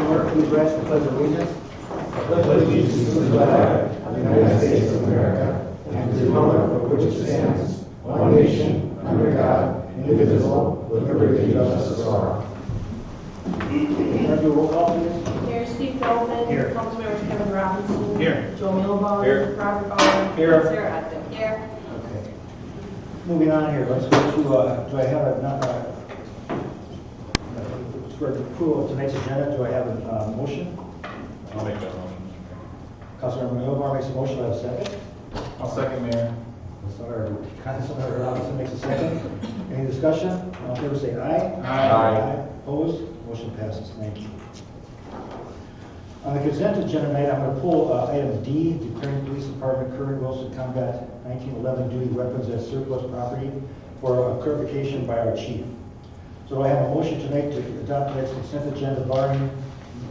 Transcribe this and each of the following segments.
Clerk, please rise for pledge of allegiance. I pledge allegiance to the flag of the United States of America and to the republic for which it stands, one nation, under God, indivisible, with liberty and justice for all. Can I do a roll call, please? Here, Steve Feldman. Here. Councilmember Kevin Robinson. Here. Joe Milbaugh. Here. Robert Bauer. Here. Sarah Hudson. Here. Okay. Moving on here, let's go to, do I have for the approval of tonight's agenda, do I have a motion? I'll make that motion. Councilmember Milbaugh makes a motion, do I have a second? I'll second, Mayor. Councilmember Robinson makes a second. Any discussion? All in favor say aye. Aye. Opposed? Motion passes. Thank you. On the consent agenda tonight, I'm going to pull item D, declaring police department current Wilson Combat 1911 duty weapons as surplus property for clarification by our chief. So do I have a motion tonight to adopt tonight's consent agenda barring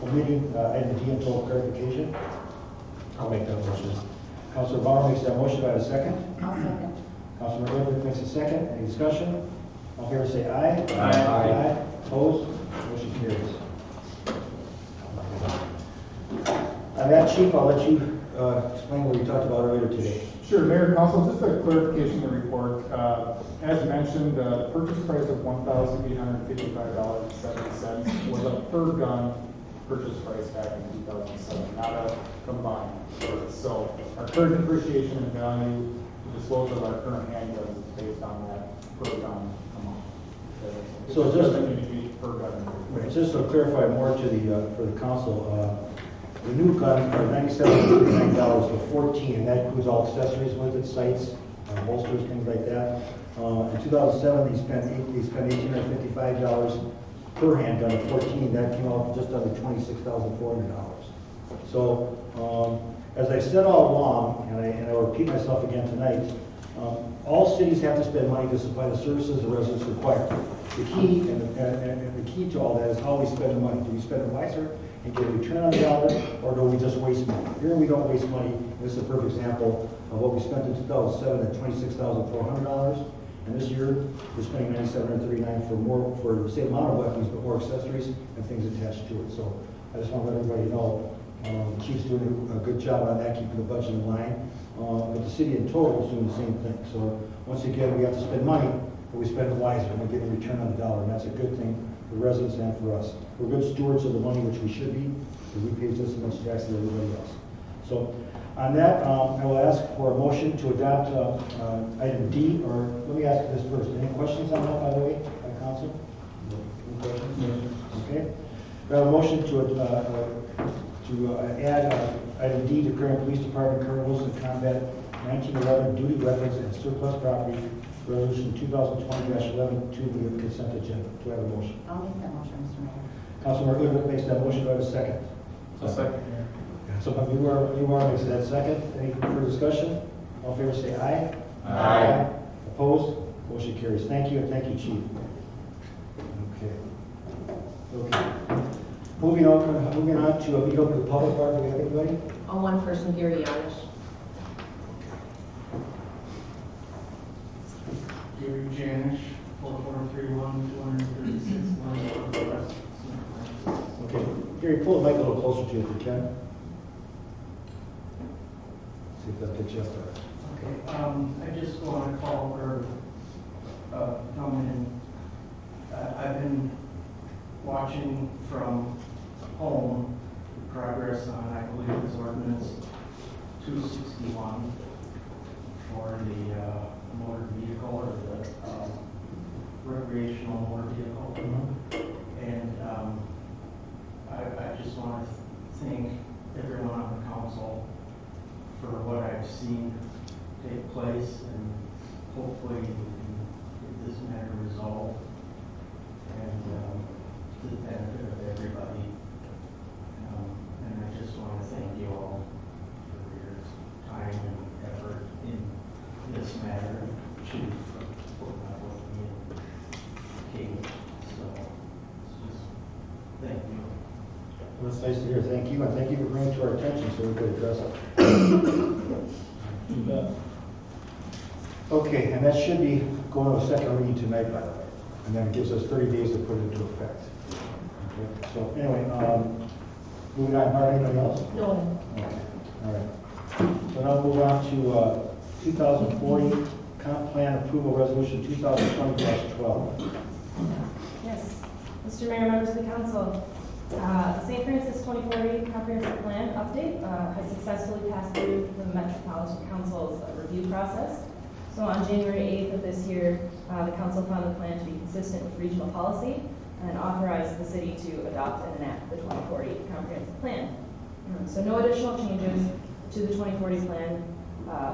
omitting item D until clarification? I'll make that motion. Councilor Bauer makes that motion. Do I have a second? I'll second. Councilor Woodruff makes a second. Any discussion? All in favor say aye. Aye. Opposed? Motion carries. On that, Chief, I'll let you explain what we talked about earlier today. Sure, Mayor and Council, just a clarification of the report. As mentioned, the purchase price of $1,855.70 was a per gun purchase price back in 2007, not a combined purchase. So our current depreciation and value, the disposal of our current handguns is based on that per gun amount. So just- doesn't need to be per gun. Right, just to clarify more to the for the council, the new guns are $97.39 for 14, and that includes all accessories with it, sights, holsters, things like that. In 2007, they spent $1,855 per handgun at 14. That came out just under $26,400. So, as I said all along, and I will repeat myself again tonight, all cities have to spend money to supply the services the residents require. The key and the key to all that is how we spend the money. Do we spend it wiser and get a return on the dollar, or do we just waste money? Here we don't waste money. This is a perfect example of what we spent in 2007 at $26,400, and this year we're spending $9,739 for the same amount of weapons, but more accessories and things attached to it. So I just want to let everybody know the chief's doing a good job on that, keeping the budget in line. But the city in total is doing the same thing. So once again, we have to spend money, but we spend it wiser, and we get a return on the dollar, and that's a good thing for residents and for us. We're good stewards of the money, which we should be, because we pay just as much tax as everybody else. So on that, I will ask for a motion to adopt item D, or let me ask this first. Any questions on that, by the way, by council? Any questions? Okay. We have a motion to add item D, declaring police department current Wilson Combat 1911 duty weapons and surplus property, resolution 2020-11 to the consent agenda. Do I have a motion? I'll make that motion, Mr. Mayor. Councilmember Woodruff makes that motion. Do I have a second? I'll second, Mayor. Councilmember Milbaugh makes that second. Any further discussion? All in favor say aye. Aye. Opposed? Motion carries. Thank you, and thank you, Chief. Okay. Moving on to we go to the public part. Do we have anybody? Oh, one person, Gary Yanish. Gary Janish, 4431-236 Okay. Gary, pull the mic a little closer to you if you can. See if that picks you up there. Okay, I just want to call or come in. I've been watching from home the progress on, I believe, this ordinance 261 for the motor vehicle or the recreational motor vehicle. And I just want to thank everyone on the council for what I've seen take place, and hopefully we can get this matter resolved and to the benefit of everybody. And I just want to thank you all for your time and effort in this matter. Chief for putting up with me and Kate. So it's just thank you. Well, it's nice to hear. Thank you, and thank you for bringing it to our attention so we could address it. Okay, and that should be going to a second reading tonight, by the way. And then it gives us 30 days to put it into effect. Okay, so anyway, Moving on, Mark, anybody else? No. Okay, all right. So now move on to 2040 comp plan approval resolution 2020-12. Yes, Mr. Mayor, members of the council, the St. Francis 2040 Comprehensive Plan update has successfully passed through the Metropolitan Council's review process. So on January 8th of this year, the council found the plan to be consistent with regional policy and authorized the city to adopt and enact the 2040 Comprehensive Plan. So no additional changes to the 2040 plan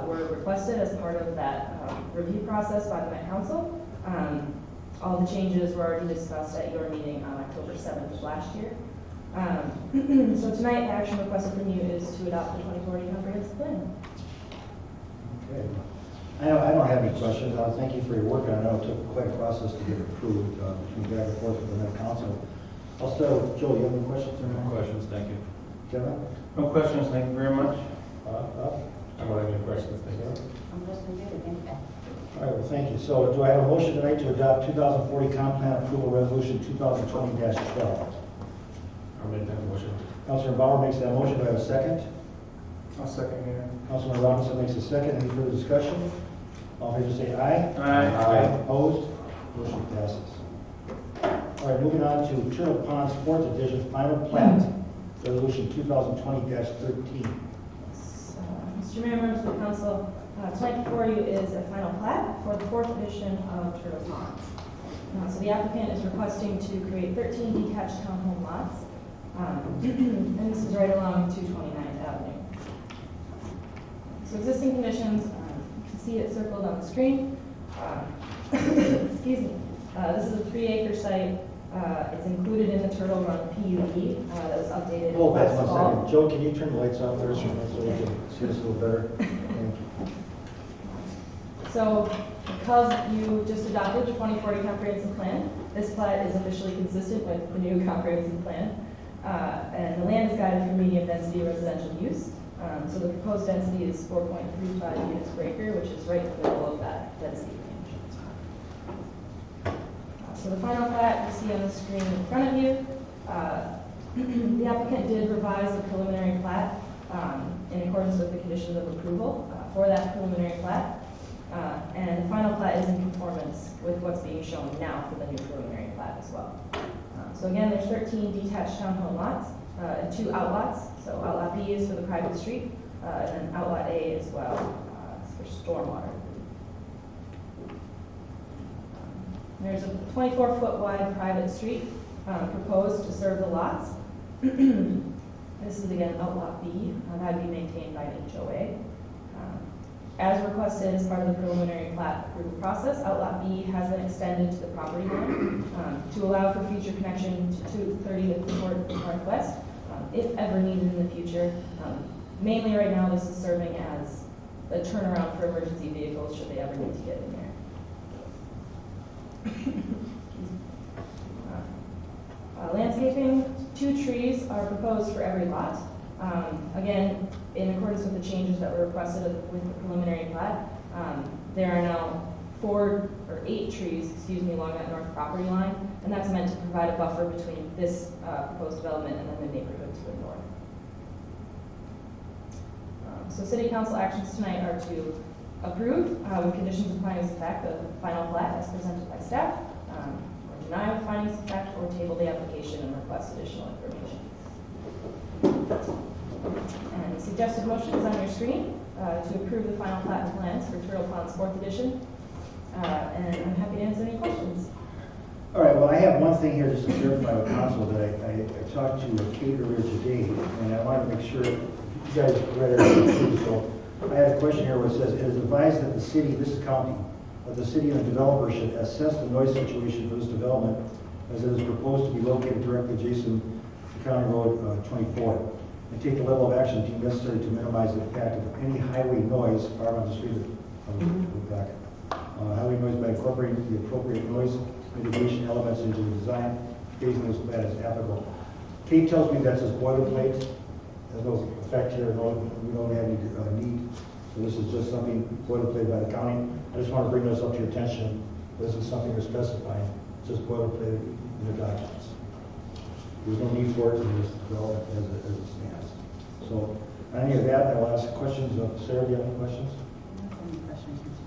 were requested as part of that review process by the Met Council. All the changes were already discussed at your meeting on October 7th of last year. So tonight, the action requested from you is to adopt the 2040 Comprehensive Plan. Okay. I don't have any questions. Thank you for your work on it. I know it took quite a process to get it approved between back and forth with the Met Council. I'll start with Joe. You have any questions? No questions, thank you. Kevin? No questions, thank you very much. I don't have any questions, thank you. I'm listening to it. Thank you. All right, well, thank you. So do I have a motion tonight to adopt 2040 comp plan approval resolution 2020-12? I'll make that motion. Councilor Bauer makes that motion. Do I have a second? I'll second, Mayor. Councilman Robinson makes a second. Any further discussion? All in favor say aye. Aye. Opposed? Motion passes. All right, moving on to Turtle Pond Sports Edition final plat, resolution 2020-13. Mr. Mayor, members of the council, tonight before you is a final plat for the 4th edition of Turtle Pond. So the applicant is requesting to create 13 detached townhome lots, and this is right along 229th Avenue. So existing conditions, you can see it circled on the screen. Excuse me. This is a 3-acre site. It's included in the Turtle Run PUD that was updated Hold back last 1 fall. second. Joe, can you turn the lights on there so we can see this a little better? Thank you. So because you just adopted the 2040 comprehensive plan, this plat is officially consistent with the new comprehensive plan. And the land is guided for medium density residential use. So the proposed density is 4.35 units per acre, which is right in the middle of that density range. So the final plat you see on the screen in front of you, the applicant did revise the preliminary plat in accordance with the conditions of approval for that preliminary plat. And the final plat is in conformance with what's being shown now for the new preliminary plat as well. So again, there's 13 detached townhome lots and 2 outlots. So outlot B is for the private street, and then outlot A as well for stormwater. There's a 24-foot wide private street proposed to serve the lots. This is again outlot B, that would be maintained by an HOA. As requested as part of the preliminary plat approval process, outlot B has been extended to the property line to allow for future connection to 230th Court Northwest, if ever needed in the future. Mainly right now, this is serving as a turnaround for emergency vehicles should they ever need to get in there. Landscaping, 2 trees are proposed for every lot. Again, in accordance with the changes that were requested with the preliminary plat, there are now 8 trees, along that north property line, and that's meant to provide a buffer between this proposed development and then the neighborhood to the north. So city council actions tonight are to approve with conditions of findings of fact the final plat as presented by staff, or deny with findings of fact, or table the application and request additional information. And the suggested motion is on your screen to approve the final plat and plans for Turtle Pond's 4th edition. And I'm happy to answer any questions. All right, well, I have one thing here just to clarify with council that I talked to Kate earlier today, and I want to make sure you guys read it too. So I have a question here where it says, it is advised that the city, this is county, that the city and the developer should assess the noise situation for this development as it is proposed to be located directly adjacent to County Road 24, and take the level of action deemed necessary to minimize the impact of any highway noise far on the street of back. Highway noise by incorporating the appropriate noise mitigation elements into the design, phasing this plat as applicable. Kate tells me that's his boilerplate. There's no effect here, we don't have any need. So this is just something boilerplate by the county. I just want to bring this up to your attention. This is something we're specifying. It's just boilerplate in the documents. There's no need for it in this development as So, any of that, I'll ask questions of Sarah. Do you have any questions? Any questions, Mr.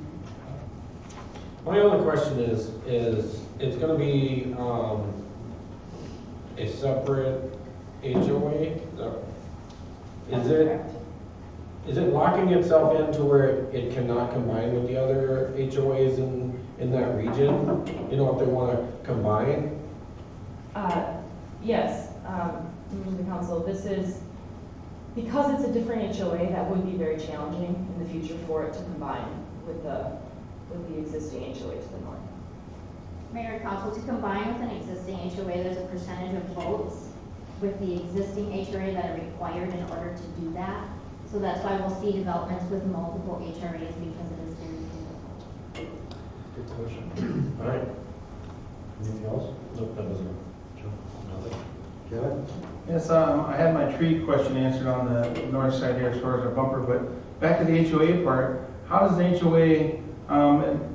Mayor? My only question is it's gonna be, a separate HOA? That's Is it, correct. is it locking itself into where it cannot combine with the other HOAs in that region? You know, if they wanna combine? Yes, members of the council, this is, because it's a different HOA, that would be very challenging in the future for it to combine with the existing HOA to the north. Mayor and Council, to combine with an existing HOA, there's a percentage of votes with the existing HOA that are required in order to do that. So that's why we'll see developments with multiple HRAs because it is very difficult. Good question. All right. Anything else? Nope, that was nothing. Kevin? Yes, I had my tree question answered on the north side here as far as our bumper, but back to the HOA part, how does the HOA,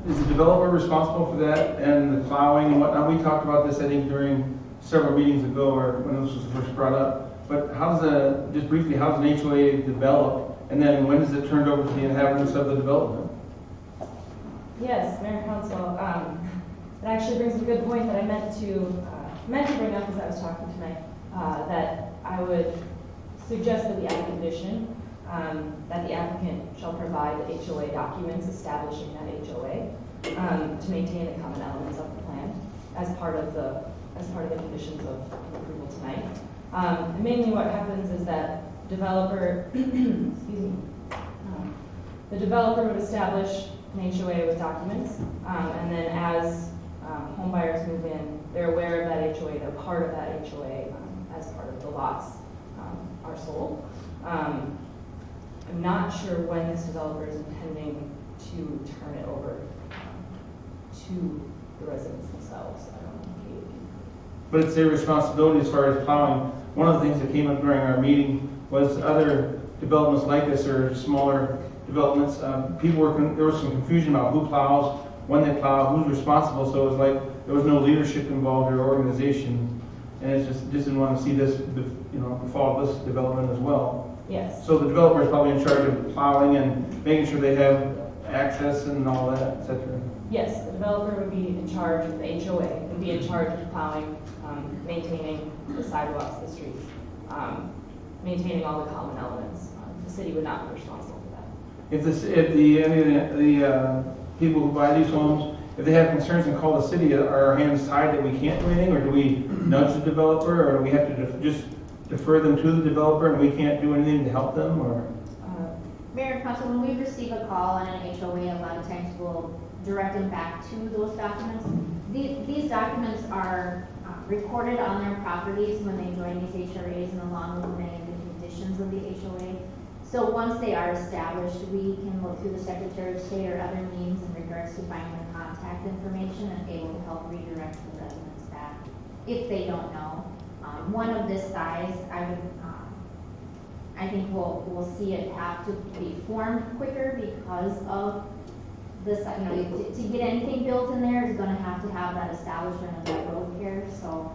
is the developer responsible for that and the plowing and whatnot? We talked about this, I think, during several meetings ago or when this was first brought up. But how does just briefly, how does an HOA develop? And then when is it turned over to the inhabitants of the development? Yes, Mayor and Council, it actually brings a good point that I meant to bring up as I was talking tonight, that I would suggest that we add a condition that the applicant shall provide the HOA documents establishing that HOA to maintain the common elements of the plan as part of the conditions of approval tonight. And mainly what happens is that developer, the developer would establish an HOA with documents, and then as home buyers move in, they're aware of that HOA, they're part of that HOA as part of the lots are sold. I'm not sure when this developer is intending to turn it over to the residents themselves. I don't know, Kate. But it's their responsibility as far as plowing. One of the things that came up during our meeting was other developments like this or smaller developments. There was some confusion about who plows, when they plow, who's responsible. So it was like there was no leadership involved or organization, and it's just didn't want to see this, follow this development as well. Yes. So the developer is probably in charge of plowing and making sure they have access and all that, et cetera. Yes, the developer would be in charge of the HOA, would be in charge of plowing, maintaining the sidewalks, the streets, maintaining all the common elements. The city would not be responsible for that. If any of the people who buy these homes, if they have concerns and call the city, are our hands tied that we can't do anything, or do we nudge the developer, or do we have to just defer them to the developer and we can't do anything to help them, or? Mayor and Council, when we receive a call on an HOA, a lot of times we'll direct them back to those documents. These documents are recorded on their properties when they join these HRAs and along with many of the conditions of the HOA. So once they are established, we can look through the Secretary of State or other means in regards to finding the contact information and able to help redirect the residents back if they don't know. One of this size, I think we'll see it have to be formed quicker because of this, to get anything built in there is gonna have to have that establishment of that road care, so.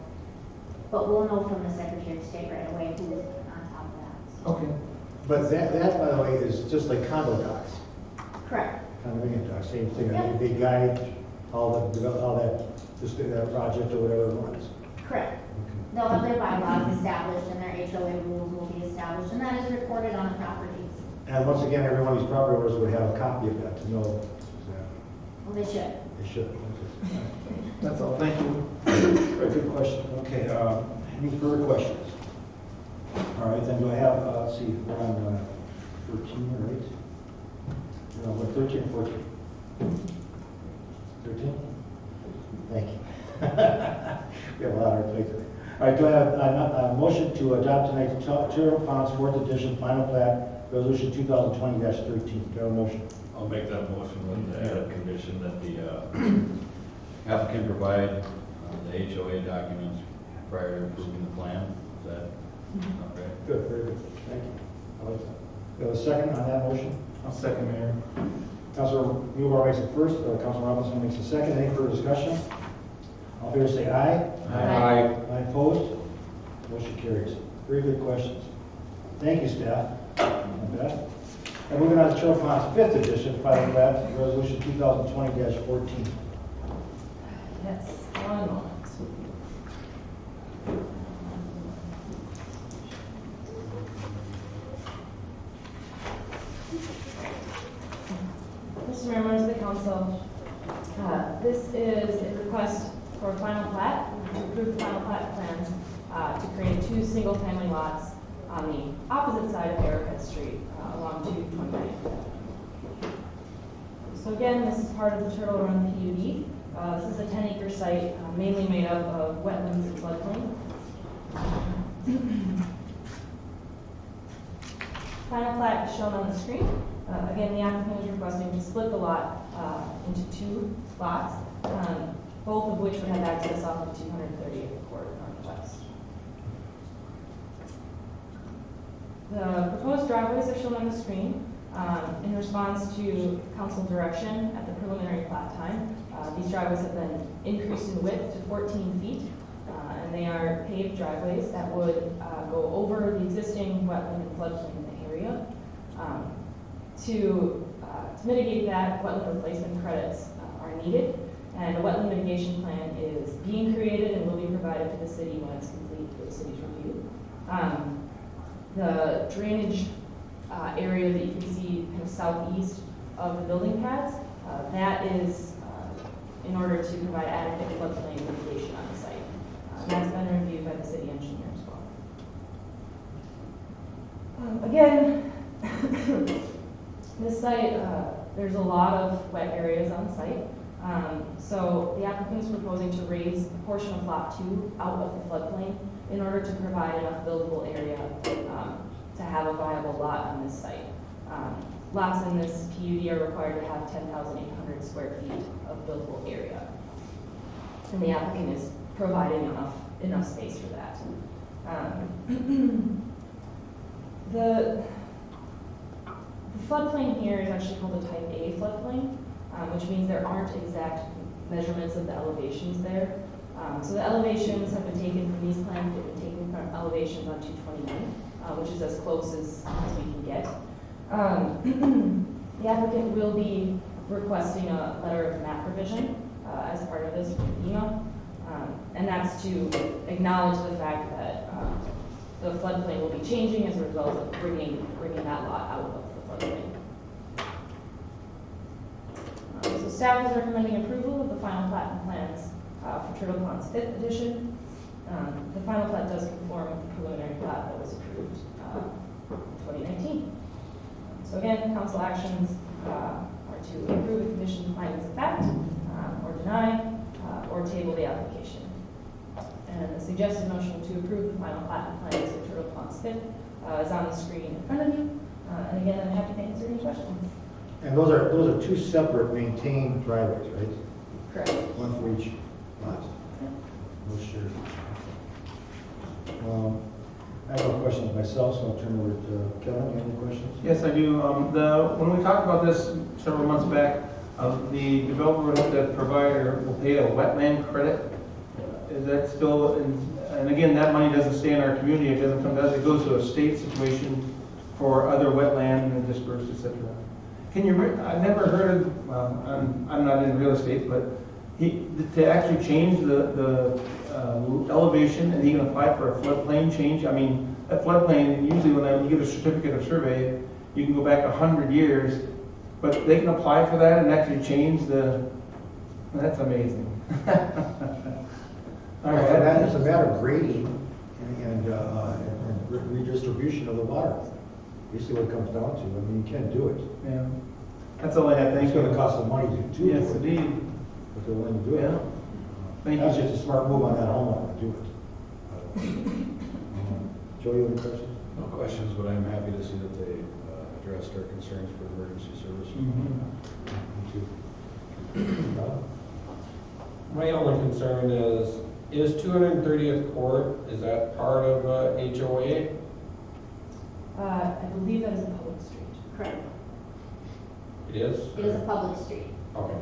But we'll know from the Secretary of State right away who's on top of that. So. Okay. But that, by the way, is just like condo docs, Correct. condominium docs, same thing. I Yep. mean, they guide all that project or whatever it was. Correct. They'll have their bylaws established and their HOA rules will be established, and that is recorded on the properties. And once again, every one of these property owners would have a copy of that to know that Well, they should. they should. That's all, thank you. Very good question. Okay, any further questions? All right, then do I have, let's see, we're on 13, right? No, we're 13 or 14? 13? Thank you. We have a lot on our plate today. All right, do I have a motion to adopt tonight's Terrell Ponds 4th Edition Final Plat, Resolution 2020-13? Do I have a motion? I'll make that motion with the added condition that the applicant provide the HOA documents prior to approving the plan. Is that okay? Good, very good. Thank you. I like that. Do I have a second on that motion? I'll second, Mayor. Councilor Newbar makes it first, Councilor Robinson makes a second. Any further discussion? All in favor say aye. Aye. Aye opposed? Motion carries. Very good questions. Thank you, staff. Not bad. And moving on to Turtle Pond's 5th edition, final plat, resolution 2020-14. Yes, one moment. Mr. Mayor, members of the council, this is a request for a final plat, to approve the final plat plans to create 2 single-family lots on the opposite side of Arrowhead Street along 229. So again, this is part of the Turtle Run PUD. This is a 10-acre site mainly made up of wetlands and floodplain. Final plat is shown on the screen. Again, the applicant is requesting to split the lot into 2 lots, both of which would have access off of 230th Court Northwest. The proposed driveways are shown on the screen. In response to council direction at the preliminary plat time, these driveways have been increased in width to 14 feet, and they are paved driveways that would go over the existing wetland and floodplain in the area. To mitigate that, wetland replacement credits are needed, and a wetland mitigation plan is being created and will be provided to the city when it's complete for the city's review. The drainage area that you can see kind of southeast of the building pads, that is in order to provide adequate floodplain mitigation on the site. That's been reviewed by the city engineer as well. Again, this site, there's a lot of wet areas on the site. So the applicant is proposing to raise a portion of lot 2 out of the floodplain in order to provide enough buildable area to have a viable lot on this site. Lots in this PUD are required to have 10,800 square feet of buildable area. And the applicant is providing enough space for that. The floodplain here is actually called a type A floodplain, which means there aren't exact measurements of the elevations there. So the elevations have been taken from these plans, they've been taken from elevations on 229, which is as close as we can get. The applicant will be requesting a letter of map revision as part of this from FEMA, and that's to acknowledge the fact that the floodplain will be changing as a result of bringing that lot out of the floodplain. So staff is recommending approval of the final plat and plans for Turtle Pond's 5th edition. The final plat does conform with the preliminary plat that was approved in 2019. So again, council actions are to approve the conditions, findings of fact, or deny, or table the application. And the suggested motion to approve the final plat and plans for Turtle Pond's 5th is on the screen in front of you. And again, I'm happy to answer any questions. And those are 2 separate maintained driveways, right? Correct. One for each lot. No, sure. I have no questions myself, so I'll turn it over to Kevin. You have any questions? Yes, I do. When we talked about this several months back, the developer would have to provide or will pay a wetland credit. Is that still, and again, that money doesn't stay in our community, it doesn't come to us, it goes to a state situation for other wetland and dispersed, etc. Can you, I've never heard of, I'm not in real estate, but to actually change the elevation, and he can apply for a floodplain change. I mean, that floodplain, usually when you get a certificate of survey, you can go back 100 years, but they can apply for that and actually change that's amazing. All right. And it's a matter of grading and redistribution of the water. Basically what it comes down to. I mean, you can do it. Yeah. That's all I have. Thank It's you. going to cost them money to do it. Yes, indeed. But they're willing to do it. Yeah. Thank That's you. just a smart move on that homeowner to do it. Joe, you have any questions? No questions, but I'm happy to see that they addressed our concerns for emergency services. Me too. My only concern is 230th Court, is that part of HOA? I believe that is a public street. Correct. It is? It is a public street. Okay.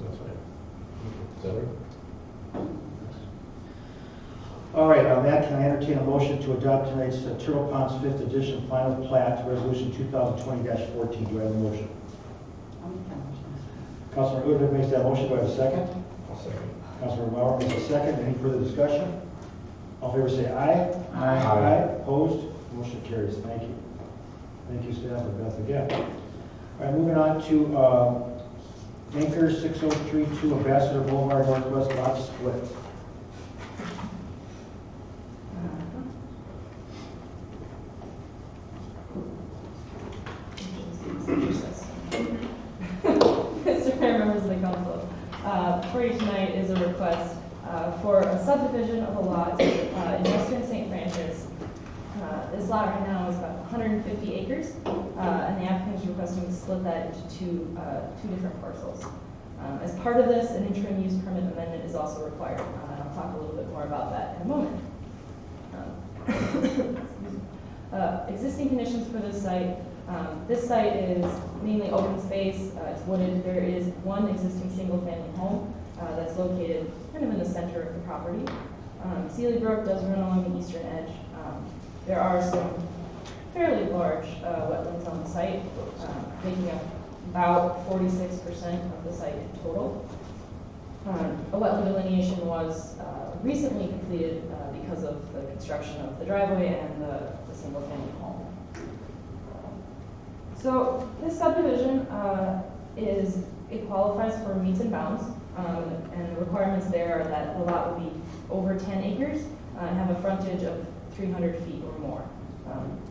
That's fine. Is that right? All right, on that, can I entertain a motion to adopt tonight's Turtle Ponds 5th Edition Final Plat, Resolution 2020-14? Do I have a motion? I'll make that motion. Councilor Udvig makes that motion. Do I have a second? I'll second. Councilor Bauer makes a second. Any further discussion? All in favor say aye. Aye. Opposed? Motion carries. Thank you. Thank you, staff, and Beth again. All right, moving on to Anchor 6032 Ambassador Boulevard Northwest lot split. Mr. Mayor, members of the council, before you tonight is a request for a subdivision of a lot in western St. Francis. This lot right now is about 150 acres, and the applicant is requesting to split that into two different parcels. As part of this, an interim use permit amendment is also required, and I'll talk a little bit more about that in a moment. Existing conditions for this site. This site is mainly open space, it's wooded. There is one existing single-family home that's located kind of in the center of the property. Sealy Brook does run along the eastern edge. There are some fairly large wetlands on the site, making up about 46% of the site in total. A wetland delineation was recently completed because of the construction of the driveway and the single-family home. So this subdivision it qualifies for meets and bounds, and the requirements there are that the lot will be over 10 acres and have a frontage of 300 feet or more.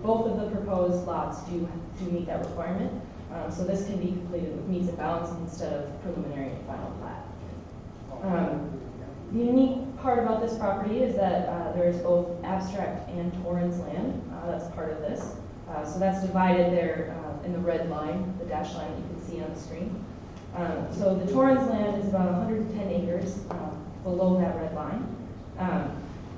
Both of the proposed lots do meet that requirement, so this can be completed with meets and bounds instead of preliminary and final plat. The unique part about this property is that there is both abstract and Torrens land that's part of this. So that's divided there in the red line, the dashed line that you can see on the screen. So the Torrens land is about 110 acres below that red line.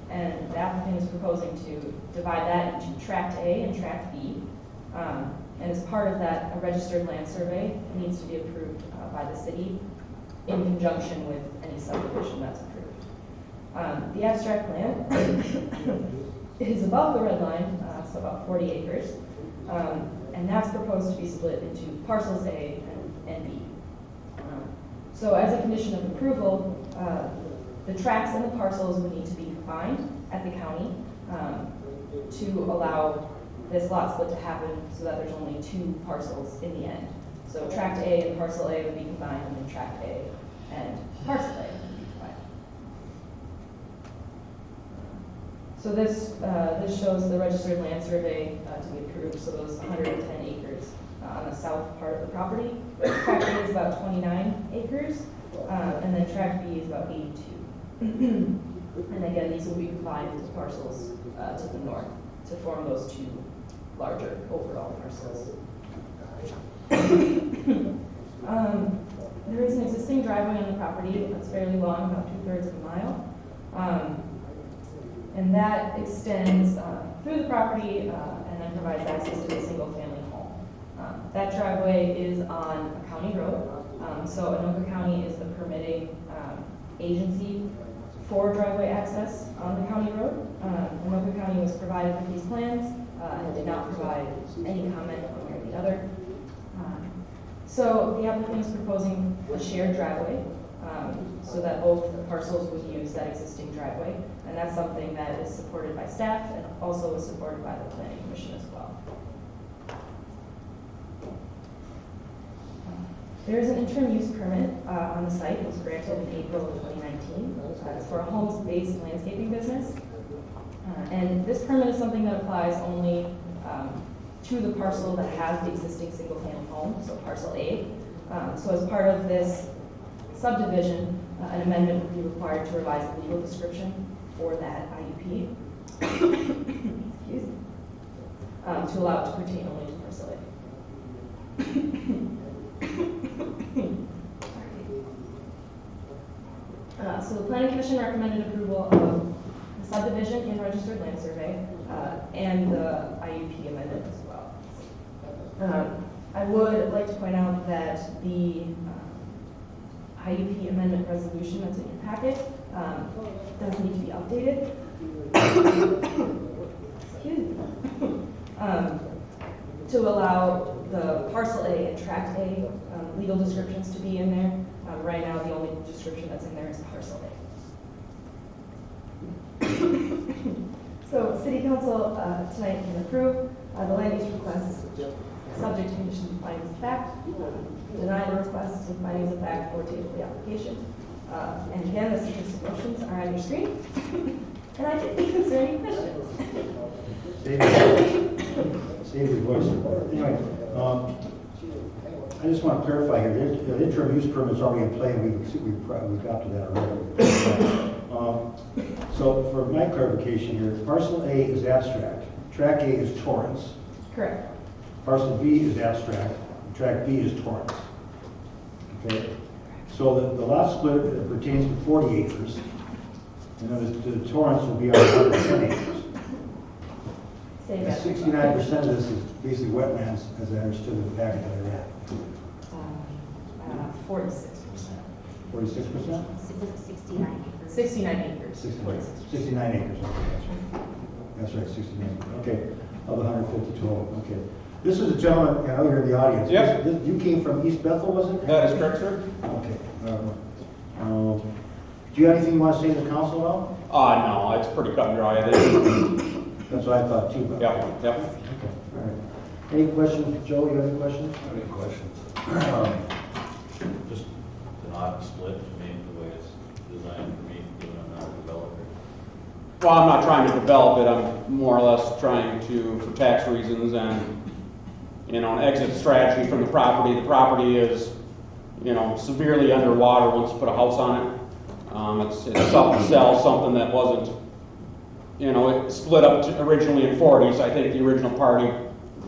And the applicant is proposing to divide that into Tract A and Tract B. And as part of that, a registered land survey needs to be approved by the city in conjunction with any subdivision that's approved. The abstract land is above the red line, so about 40 acres. And that's proposed to be split into parcels A and B. So as a condition of approval, the tracts and the parcels would need to be combined at the county to allow this lot split to happen so that there's only two parcels in the end. So tract A and parcel A would be combined, and then tract A and parcel A would be combined. So this shows the registered land survey to be approved, so those 110 acres on the south part of the property. Tract A is about 29 acres, and then tract B is about 82. And again, these will be combined into parcels to the north to form those two larger overall parcels. There is an existing driveway on the property that's fairly long, about 2/3 of a mile. And that extends through the property and then provides access to a single-family home. That driveway is on a county road, so Anoka County is the permitting agency for driveway access on the county road. Anoka County was provided with these plans and did not provide any comment one way or the other. So the applicant is proposing a shared driveway so that both parcels would use that existing driveway. And that's something that is supported by staff and also is supported by the Planning Commission as well. There is an interim use permit on the site. It was granted in April of 2019. It's for a homes-based landscaping business. And this permit is something that applies only to the parcel that has the existing single-family home, so parcel A. So as part of this subdivision, an amendment would be required to revise the legal description for that IUP. Excuse me. To allow it to pertain only to parcel A. So the Planning Commission recommended approval of the subdivision and registered land survey and the IUP amendment as well. I would like to point out that the IUP amendment resolution that's in your packet does need to be updated. excuse me, to allow the parcel A and tract A legal descriptions to be in there. Right now, the only description that's in there is parcel A. So City Council tonight can approve the land use request subject to conditions of findings of fact, deny the request with findings of fact, or table the application. And again, the suggested motions are on your screen. And I think these are any questions. Save your voice. Anyway, I just want to clarify here, the interim use permit is already in play, and we've got to that already. So for my clarification here, parcel A is abstract, tract A is Torrance, Correct. parcel B is abstract, tract B is Torrance. Okay? So the lot split pertains to 40 acres, and then the Torrance will be on 110 acres. Say that. 69% of this is basically wetlands, as I understood the packet that I read. 46%. 46%? 69 acres. 69 acres. 69 acres, okay, that's right, 69, okay, of the 152, okay. This is a gentleman, I know you're in the audience. Yes. You came from East Bethel, was it? That is correct, sir. Okay. Do you have anything you want to say to the council about? No, it's pretty cut and dry. It is. That's what I thought too, but. Yep. Okay, all right. Any questions, Joe, you have any questions? Any questions? Just an odd split, I mean, the way it's designed for me, given I'm not a developer. Well, I'm not trying to develop it. I'm more or less trying to, for tax reasons and, an exit strategy from the property. The property is, severely underwater once you put a house on it. It's tough to sell something that wasn't, it split up originally in 40s. I think the original party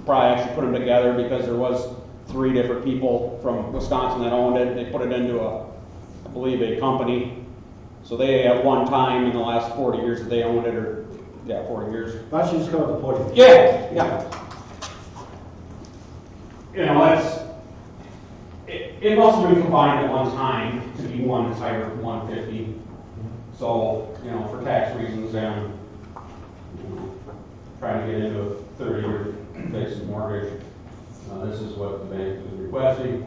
probably actually put them together because there was 3 different people from Wisconsin that owned it. They put it into I believe a company. So they, at one time in the last 40 years that they owned it, 40 years. Why don't you just come up to the podium? Yeah. It must have been combined at one time to be one entire 150. So, for tax reasons and, trying to get into a 30-year fixed mortgage, this is what the bank is requesting.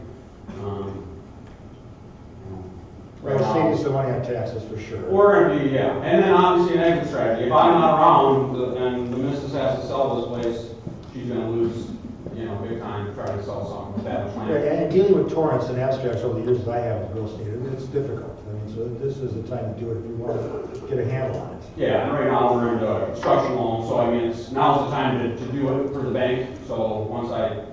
We're going to save you some money on taxes for sure. We're going to be, and then obviously an exit strategy. If I'm not around and the missus has to sell this place, she's going to lose, big time trying to sell something with that plan. Right, and dealing with Torrance and abstracts over the years that I have with real estate, it's difficult. I mean, so this is the time to do it if you want to get a handle on it. Yeah, and right now we're into a construction loan, so I mean, now's the time to do it for the bank. So once I,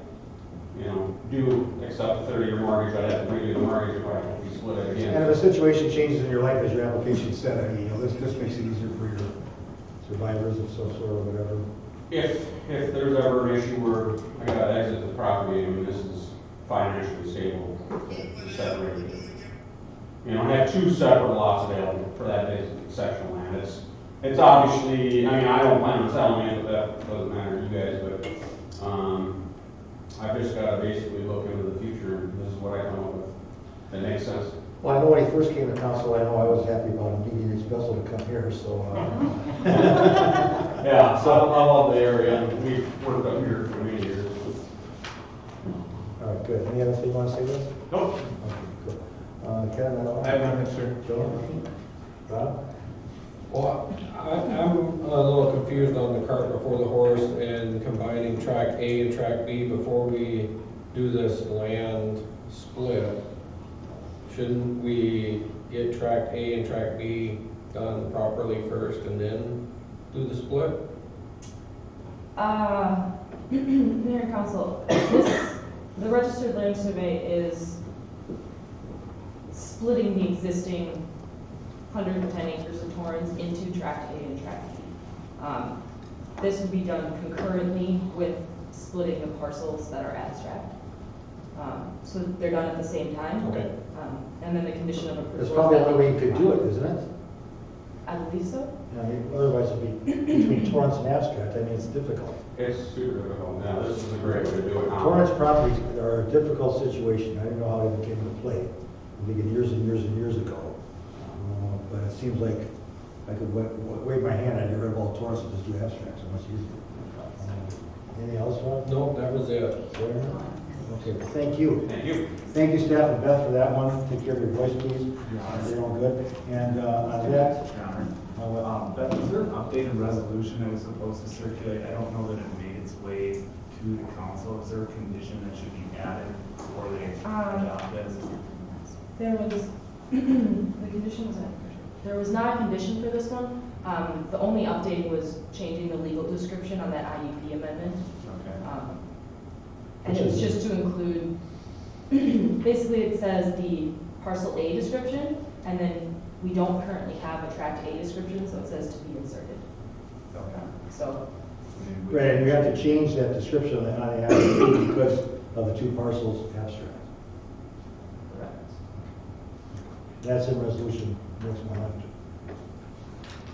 do accept a 30-year mortgage, I'd have to redo the mortgage if I have to split it again. And if a situation changes in your life as your application said, I mean, this makes it easier for your survivors of some sort or whatever. If there's ever an issue where I gotta exit the property, I mean, this is financially stable, separated. I have 2 separate lots available for that basic section of land. It's obviously, I don't plan on selling it, but that doesn't matter to you guys, but, I've just gotta basically look into the future, and this is what I come up with. That makes sense? Well, I know when he first came to council, I know I was happy about him leaving his vessel to come here, so. Yeah, so I love the area, and we've worked up here for many years. All right, good. Any other thing you want to say, Liz? Nope. Okay, good. Kevin, I don't. I have nothing, sir. Joe? Rob? Well, I'm a little confused on the cart before the horse and combining track A and track B before we do this land split. Shouldn't we get track A and track B done properly first and then do the split? Mayor and Council, the registered land survey is splitting the existing 110 acres of Torrance into tract A and tract B. This would be done concurrently with splitting the parcels that are abstract. So they're done at the same time. Okay. And then the condition of approval. That's probably the only way you could do it, isn't it? I believe so. I mean, otherwise it'd be between Torrance and abstract. I mean, it's difficult. It's super difficult. Now, this is a great way to do it now. Torrance properties are a difficult situation. I don't know how they came into play. I think years and years and years ago. But it seems like I could wave my hand, I'd get rid of all the tourists and just do abstracts, so much easier. Anything else, Rob? No, that was it. Okay, well, thank you. Thank you. Thank you, staff and Beth, for that one. Take care of your voice, please. They're all good. And on that, Beth, was there an updated resolution that was supposed to circulate? I don't know that it made its way to the council. Is there a condition that should be added before they adopt this? There was, the condition was, there was not a condition for this one. The only update was changing the legal description on that IUP amendment. Okay. And it was just to include, basically it says the parcel A description, and then we don't currently have a tract A description, so it says to be inserted. Okay. So, right, and you have to change that description on the IUP because of the two parcels abstract. correct. That's in resolution next month.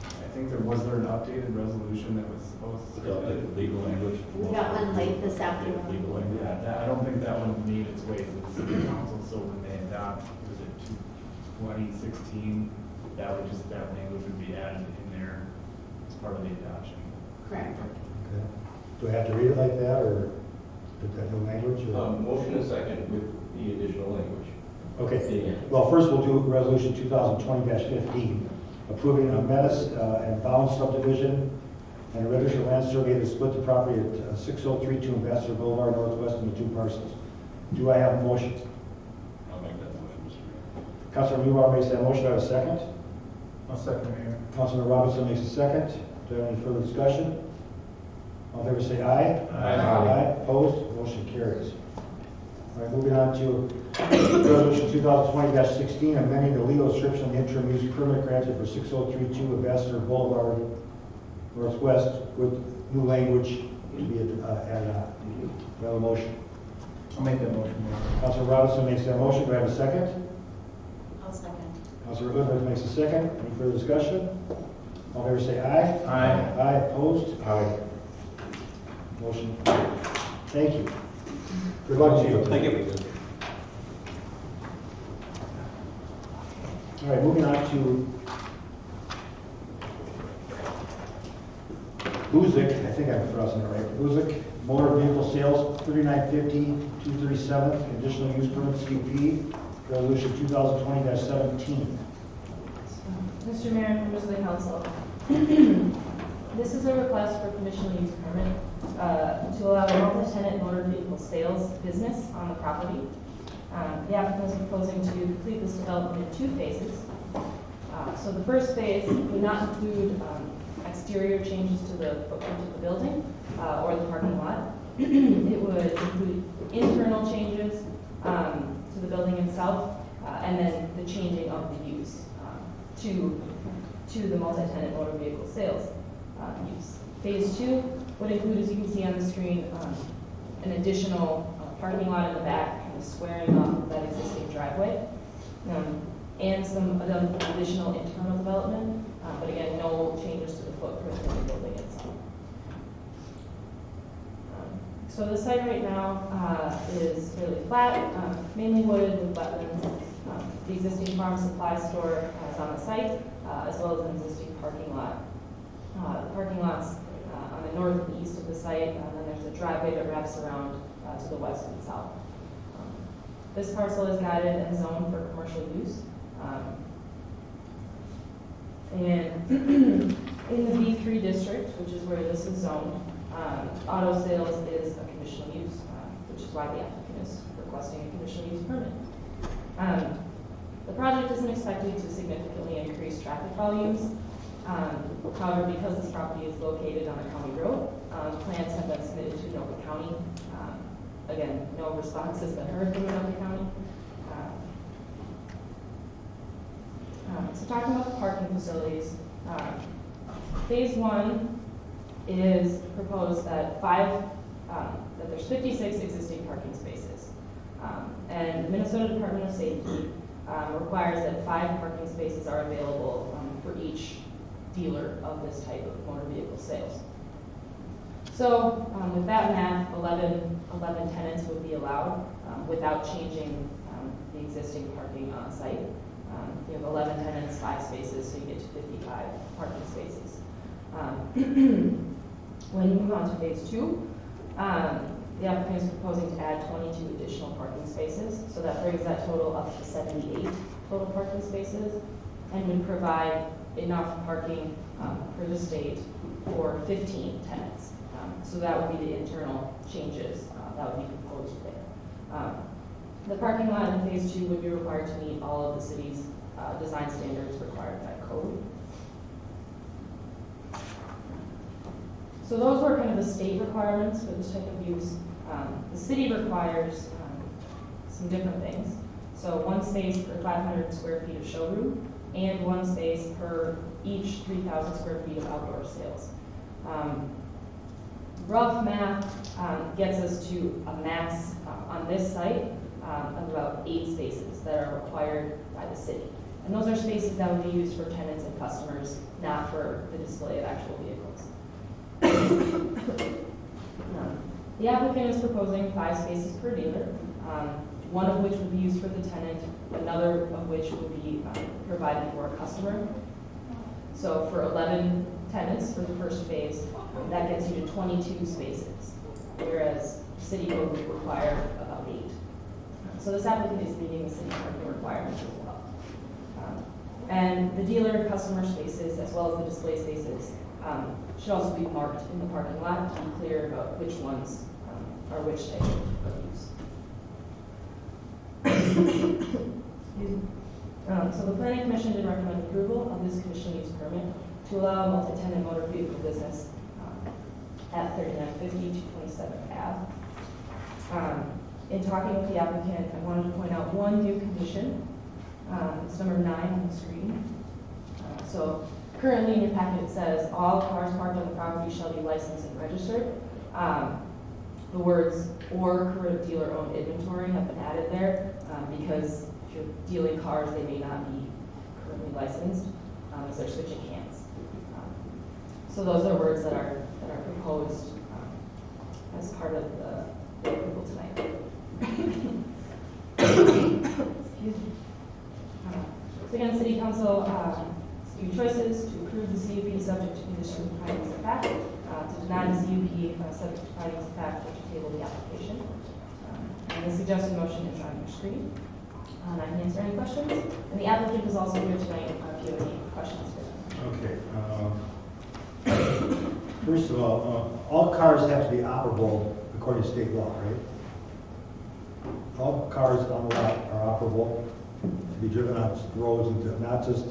I think there an updated resolution that was supposed to Without the circulate? legal language. We got one late this afternoon. Legal language. Yeah, I don't think that one made its way to the city council, so when they adopt, was it 2016, that language would be added in there as part of the adoption. Correct. Okay. Do I have to read it like that, or put that new language? Or? Motion and second with the additional language. Okay. Well, first we'll do resolution 2020-15, approving a menace and bound subdivision and a registered land survey to split the property at 6032 Ambassador Boulevard Northwest into two parcels. Do I have a motion? I'll make that motion, Mr. Mayor. Councilor Newbar makes that motion. Do I have a second? I'll second, Mayor. Councilor Robinson makes a second. Do I have any further discussion? All in favor say aye. Aye. Opposed? Motion carries. All right, moving on to resolution 2020-16, amending the legal description of the interim use permit granted for 6032 Ambassador Boulevard Northwest with new language to be added on. Do I have a motion? I'll make that motion, Mayor. Councilor Robinson makes that motion. Do I have a second? I'll second. Councilor Hood makes a second. Any further discussion? All in favor say aye. Aye. Aye, opposed? Aye. Motion. Thank you. Good luck to you. Thank you. All right, moving on to Buzik, I think I'm pronouncing it right. Buzik Motor Vehicle Sales, 3950, 237th, conditional use permit CUP, resolution 2020-17. Mr. Mayor and members of the council, this is a request for conditional use permit to allow a multi-tenant motor vehicle sales business on the property. The applicant is proposing to complete this development in two phases. So the first phase would not include exterior changes to the footprint of the building or the parking lot. It would include internal changes to the building itself and then the changing of the use to the multi-tenant motor vehicle sales use. Phase 2 would include, as you can see on the screen, an additional parking lot in the back, kind of squaring off that existing driveway, and some additional internal development, but again, no changes to the footprint of the building itself. So the site right now is fairly flat, mainly wooded with wetlands. The existing farm supply store is on the site, as well as an existing parking lot. The parking lot's on the north and east of the site, and then there's a driveway that wraps around to the west and south. This parcel is guided and zoned for commercial use. And in the B3 district, which is where this is zoned, auto sales is a conditional use, which is why the applicant is requesting a conditional use permit. The project isn't expected to significantly increase traffic volumes. However, because this property is located on a county road, plans have been submitted to Anoka County. Again, no response has been heard from Anoka County. So talking about the parking facilities, phase 1 is proposed that that there's 56 existing parking spaces. And the Minnesota Department of Safety requires that 5 parking spaces are available for each dealer of this type of motor vehicle sales. So with that math, 11 tenants would be allowed without changing the existing parking on site. You have 11 tenants, 5 spaces, so you get to 55 parking spaces. When you move on to phase 2, the applicant is proposing to add 22 additional parking spaces, so that brings that total up to 78 total parking spaces, and would provide enough parking for the state for 15 tenants. So that would be the internal changes that would be proposed there. The parking lot in phase 2 would be required to meet all of the city's design standards required by code. So those were kind of the state requirements for this type of use. The city requires some different things. So 1 space per 500 square feet of showroom, and 1 space per each 3,000 square feet of outdoor sales. Rough math gets us to a max on this site of about 8 spaces that are required by the city. And those are spaces that would be used for tenants and customers, not for the display of actual vehicles. The applicant is proposing 5 spaces per dealer, 1 of which would be used for the tenant, another of which would be provided for a customer. So for 11 tenants for the first phase, that gets you to 22 spaces, whereas city code would require about 8. So this applicant is meeting the city parking requirements as well. And the dealer and customer spaces, as well as the display spaces, should also be marked in the parking lot to be clear about which ones are which type of use. Excuse me. So the Planning Commission did recommend approval of this conditional use permit to allow a multi-tenant motor vehicle business at 3950 to 27th Ave. In talking with the applicant, I wanted to point out 1 new condition. It's number 9 on the screen. So currently in your packet it says all cars parked on the property shall be licensed and registered. The words or current dealer-owned inventory have been added there because if you're dealing cars, they may not be currently licensed as they're switching hands. So those are words that are proposed as part of the approval tonight. Excuse me. So again, City Council has 2 choices: to approve the CUP subject to conditions and findings of fact, to deny the CUP subject to findings of fact, or to table the application. And the suggested motion is on your screen. I can answer any questions. And the applicant is also here tonight if you have any questions for them. Okay. First of all cars have to be operable according to state law, right? All cars on the lot are operable to be driven on roads, and not just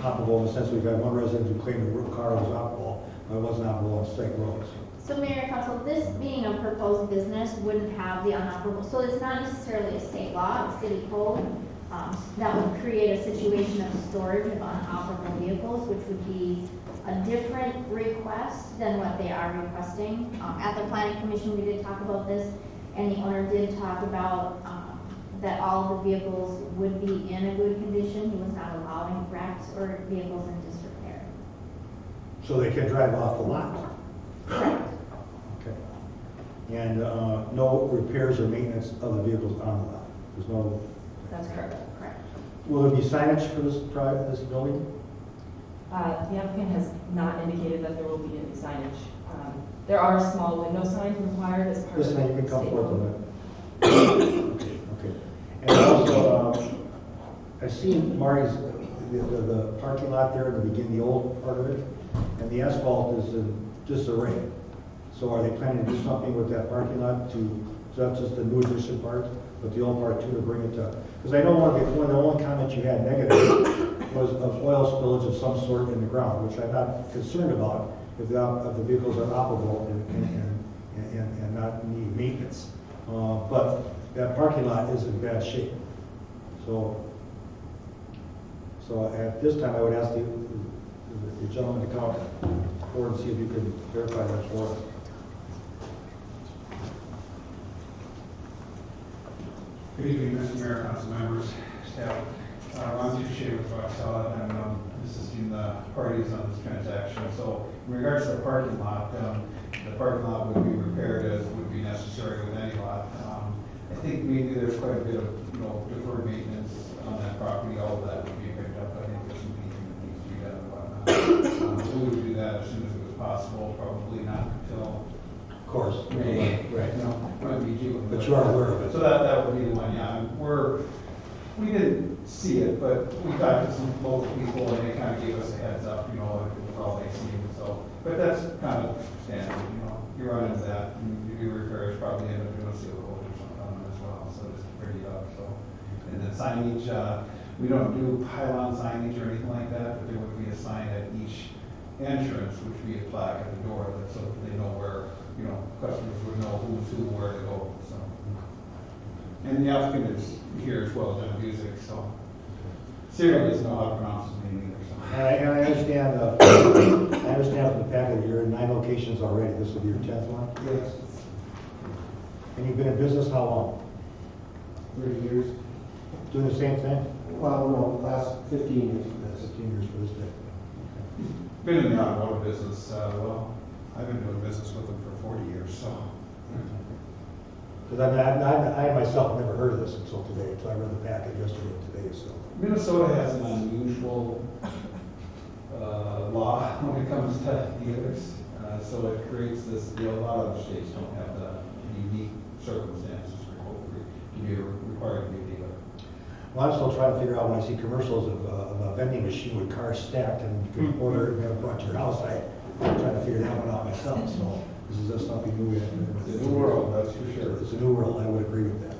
operable in the sense we've had 1 resident who claimed the car was operable, but it wasn't operable on state roads. So Mayor, Council, this being a proposed business wouldn't have the unoperable, so it's not necessarily a state law, it's city code. That would create a situation of storage of unoperable vehicles, which would be a different request than what they are requesting. At the Planning Commission, we did talk about this, and the owner did talk about that all the vehicles would be in a good condition. He was not allowing wrecks or vehicles in disrepair. So they can drive off the lot? Correct. Okay. And no repairs or maintenance of the vehicles on the lot? There's no... That's correct. Correct. Will there be signage for this building? The applicant has not indicated that there will be any signage. There are small window signs required as part of the Listen, you can come state forth code. on that. Okay. And also, I've seen Marty's, the parking lot there in the beginning, the old part of it, and the asphalt is in disarray. So are they planning to do something with that parking lot so that's just the new addition part, but the old part too, to bring it to, because I know one of the only comments you had negative was of oil spillage of some sort in the ground, which I'm not concerned about if the vehicles are operable and not need maintenance. But that parking lot is in bad shape. So at this time, I would ask the gentleman to come forward and see if you could verify that for us. Good evening, Mr. Mayor, council members, staff. Ron Touche with Fox Solid, and assisting the parties on this transaction. So in regards to the parking lot would be repaired as would be necessary with any lot. I think maybe there's quite a bit of you know, deferred maintenance on that property, all of that would be picked up. I think there's some painting that needs to be done and whatnot. So we would do that as soon as it was possible, probably not until Of course. May. Right. You know, might be June. But you are aware of it. So that would be the one, yeah. We didn't see it, but we talked to some local people and they kind of gave us a heads up, you know, of all they seen, so. But that's kind of standard, you know, you run into that, and you do repairs, probably end up doing a seal coat or something on them as well, so just pretty it up, so. And then signage, we don't do pylon signage or anything like that, but there would be a sign at each entrance, which would be a plaque at the door, that so that they know where, you know, customers would know who's who, where to go, so. And the applicant is here as well, John Music, so. Cyril doesn't know how to pronounce his name either, so. And I understand from the packet, you're in 9 locations already. This will be your 10th one? Yes. And you've been in business how long? 30 years. Doing the same thing? Well, no, last 15 years. That's 15 years for this day. Been in the automotive business, well, I've been doing business with them for 40 years, so. Because I myself never heard of this until today, until I read the packet yesterday and today, so. Minnesota has an unusual law when it comes to dealers, so it creates this deal. A lot of other states don't have the unique circumstances to be required to be a dealer. Well, I'm still trying to figure out when I see commercials of a vending machine with cars stacked and you can order it and have it brought to your house. I'm trying to figure that one out myself, so this is just something new. It's a new world, that's for sure. It's a new world, I would agree with that.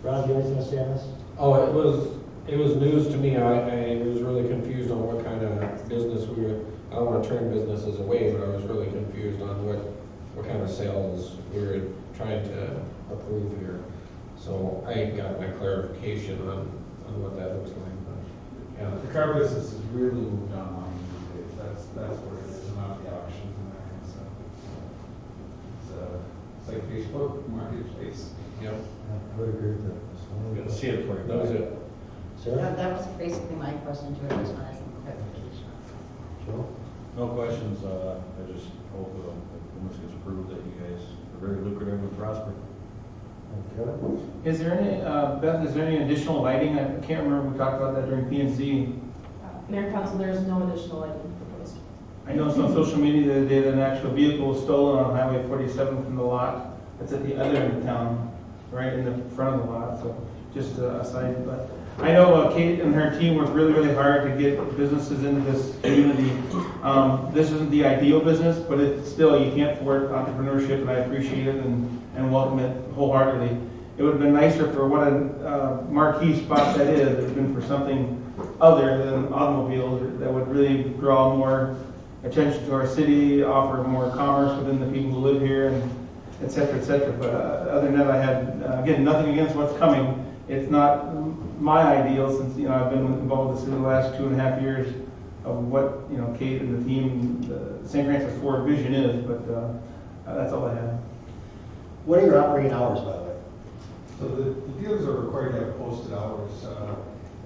Ron, do you have anything to say on this? Oh, it was news to me. I was really confused on what kind of business I don't want to turn businesses away, but I was really confused on what kind of sales we were trying to approve here. So I got my clarification on what that looks like. But, Yeah, the car business has really moved online these days. That's what it is, not the auctions and that kind of stuff. It's like Facebook Marketplace. Yep. I would agree with that. Good to see it for you. That was it. Sarah? That was basically my question to it, just wanted some clarification. Joe? No questions, I just hope that when this gets approved that you guys are very lucrative and prosper. Kevin? Is there any, Beth, is there any additional lighting? I can't remember, we talked about that during P and Z. Mayor Council, there is no additional lighting proposed. I noticed on social media the other day that an actual vehicle was stolen on Highway 47 from the lot that's at the other end of town, right in the front of the lot, so just a side. But I know Kate and her team worked really, really hard to get businesses into this community. This isn't the ideal business, but it's still, you can't thwart entrepreneurship, and I appreciate it and welcome it wholeheartedly. It would have been nicer for what a marquee spot that is, it would have been for something other than automobiles that would really draw more attention to our city, offer more commerce within the people who live here, and et cetera, et cetera. But other than that, I had, again, nothing against what's coming. It's not my ideal since, I've been involved with this in the last 2.5 years of what, Kate and the team, the St. Francis Ford vision is, but that's all I have. What are your operating hours, by the way? So the dealers are required to have posted hours.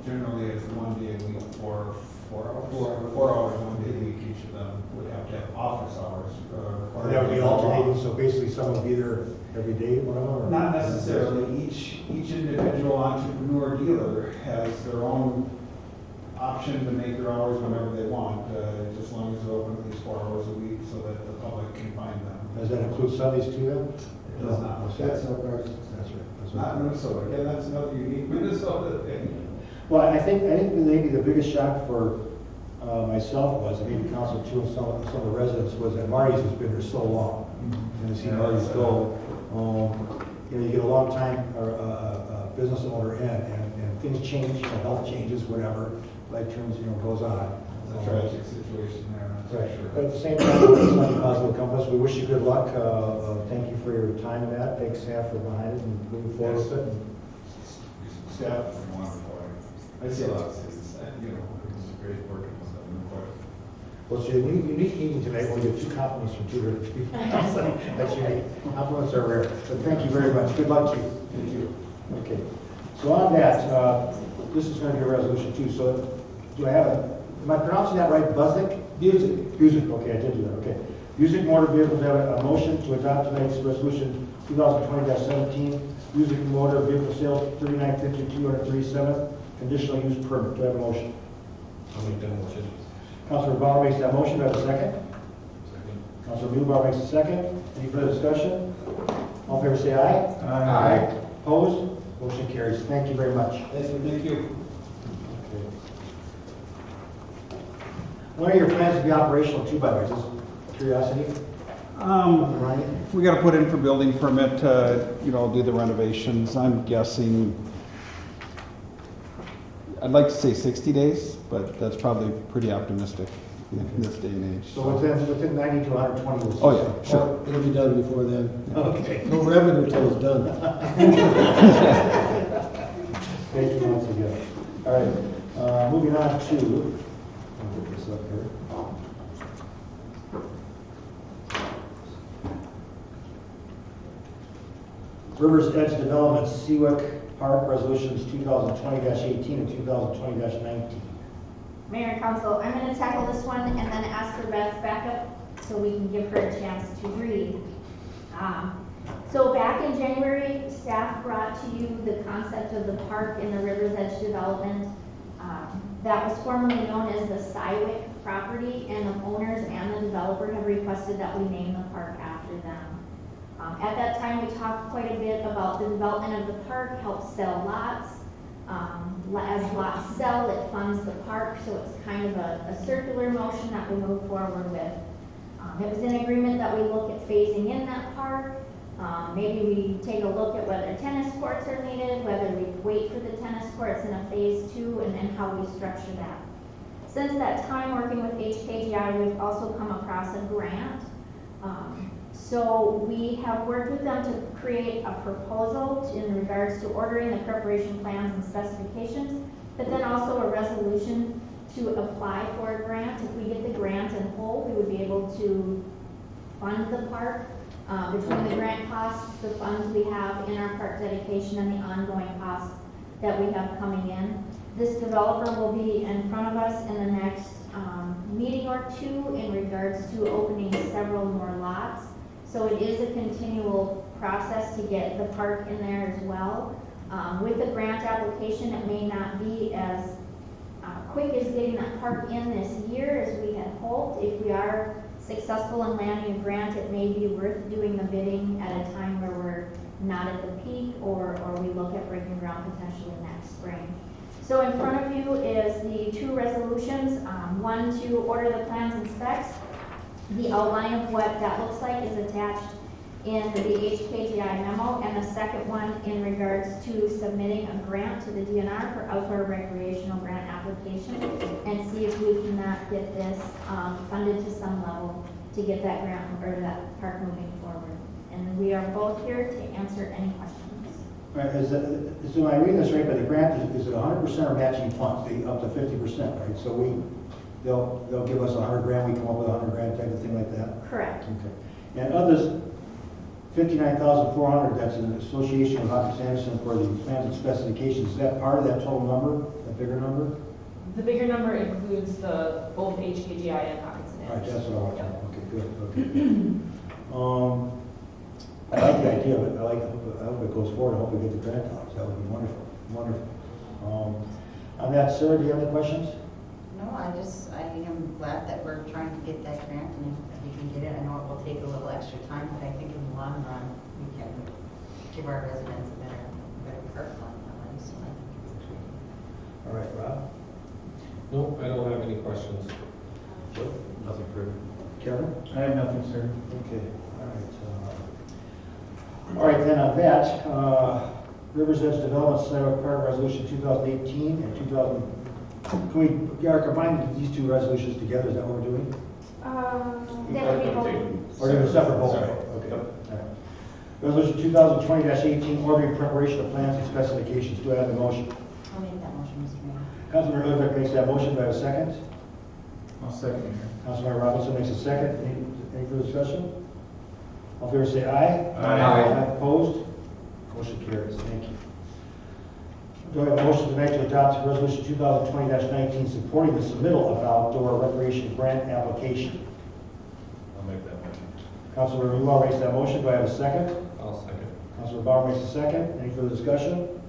Generally, it's 1 day a week for 4 hours. 4 hours, 1 day a week. Each of them would have to have office hours. That would be alternating, so basically someone would be there every day, one of them? Or? Not necessarily. Each individual entrepreneur dealer has their own option to make their hours whenever they want, as long as they're open at least 4 hours a week so that the public can find them. Does that include Sundays too then? It does not. That's not ours. That's right. That's Not Minnesota. Again, that's another unique Minnesota thing. Well, I think maybe the biggest shock for myself was, and maybe council too, and some of the residents, was that Marty's has been there so long. And to see Marty's go, you get a long time business owner in, and things change, health changes, whatever, life turns, goes on. It's a tragic situation there, that's Right. for sure. But at the same time, it's not a positive compass. We wish you good luck. Thank you for your time in that. Thanks, staff, for behind it and moving forward with it. Staff is wonderful. I see a lot of cities, it's great working with them. Well, it's a unique evening tonight where you have 2 compliments from 2 different people. That's unique. Compliments are rare. But thank you very much. Good luck to you. Thank you. Okay. So on that, this is going to be a resolution too. So do I have am I pronouncing that right? Buzik? Buzik. Okay, I did do that. Okay. Music motor vehicles, have a motion to adopt tonight's resolution 2020-17, music motor vehicle sales 395237, conditional use permit. Do I have a motion? I'll make that motion. Councilor Bauer makes that motion. Do I have a second? Second. Councilor Mewbauer makes a second. Any further discussion? All in favor say aye. Aye. Opposed? Motion carries. Thank you very much. Thank you. What are your plans to be operational too, by the way? Just curiosity? Ryan? We gotta put in for building permit to, do the renovations. I'm guessing, I'd like to say 60 days, but that's probably pretty optimistic in this day and age. So within 90 to 120 days? Oh, yeah, sure. It'll be done before then. Okay. No revenue till it's done. Thank you once again. All right, moving on to, I'll get this up here. Rivers Edge Development, Seawick Park Resolutions 2020-18 and 2020-19. Mayor and council, I'm going to tackle this one and then ask for Beth's backup so we can give her a chance to breathe. So back in January, staff brought to you the concept of the park in the Rivers Edge development. That was formerly known as the Seawick property, and the owners and the developer have requested that we name the park after them. At that time, we talked quite a bit about the development of the park helps sell lots. As lots sell, it funds the park, so it's kind of a circular motion that we move forward with. It was an agreement that we look at phasing in that park. Maybe we take a look at whether tennis courts are needed, whether we wait for the tennis courts in a phase 2, and then how we structure that. Since that time, working with HKGI, we've also come across a grant. So we have worked with them to create a proposal in regards to ordering the preparation plans and specifications, but then also a resolution to apply for a grant. If we get the grant in whole, we would be able to fund the park. Between the grant costs, the funds we have in our park dedication, and the ongoing costs that we have coming in. This developer will be in front of us in the next meeting or two in regards to opening several more lots. So it is a continual process to get the park in there as well. With the grant application, it may not be as quick as getting that park in this year as we had hoped. If we are successful in landing a grant, it may be worth doing the bidding at a time where we're not at the peak, or we look at breaking ground potentially next spring. So in front of you is the two resolutions, one to order the plans and specs. The outline of what that looks like is attached in the HKGI memo, and the second one in regards to submitting a grant to the DNR for outdoor recreational grant application, and see if we cannot get this funded to some level to get that grant or that park moving forward. And we are both here to answer any questions. All right, so am I reading this right, but the grant is it 100% or matching funds, up to 50%, right? So they'll give us 100 grand, we come up with 100 grand type of thing like that? Correct. Okay. And of this 59,400, that's in association with Hawkins Anderson for the plans and specifications, is that part of that total number, that bigger number? The bigger number includes both HKGI and Hawkins and All right, Anderson. that's what I want to know. Okay, good, okay. I like the idea of it. I hope it goes forward. I hope we get the grant dollars. That would be wonderful, wonderful. On that, Sarah, do you have any questions? No, I think I'm glad that we're trying to get that grant, and if we can get it, I know it will take a little extra time, but I think in the long run, we can give our residents a better park on that way, so I think it's a great. All right, Rob? No, I don't have any questions. Joe? Nothing further. Kevin? I have nothing, sir. Okay, all right, then on that, Rivers Edge Development Seawick Park Resolution 2018 and 2000. Can we combine these two resolutions together? Is that what we're doing? They would be both. Or they're separate both? Okay. All right. Resolution 2020-18, ordering preparation of plans and specifications. Do I have a motion? I'll make that motion, Mr. Mayor. Councilmember Ludwig makes that motion. Do I have a second? I'll second it. Councilmember Robinson makes a second. Any further discussion? All in favor say aye. Aye. Opposed? Motion carries. Thank you. Do I have a motion tonight to adopt Resolution 2020-19 supporting the submittal of outdoor recreation grant application? I'll make that Councilor Newell makes that motion. Do I have a second? I'll second. Councilor Bauer makes a second. Any further discussion?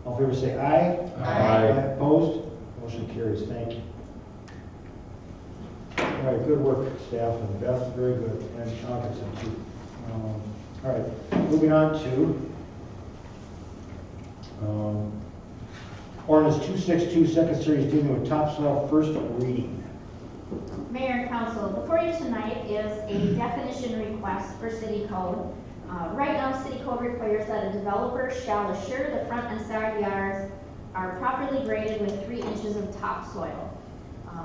All in favor say aye. Aye. Opposed? Motion carries. Thank you. All right, good work, staff, and Beth, very good, and Atkinson, too. All right, moving on to ordinance 262, second series, dealing with topsoil, first reading. Mayor and council, before you tonight is a definition request for city code. Right now, city code requires that a developer shall assure the front and side yards are properly graded with 3 inches of topsoil.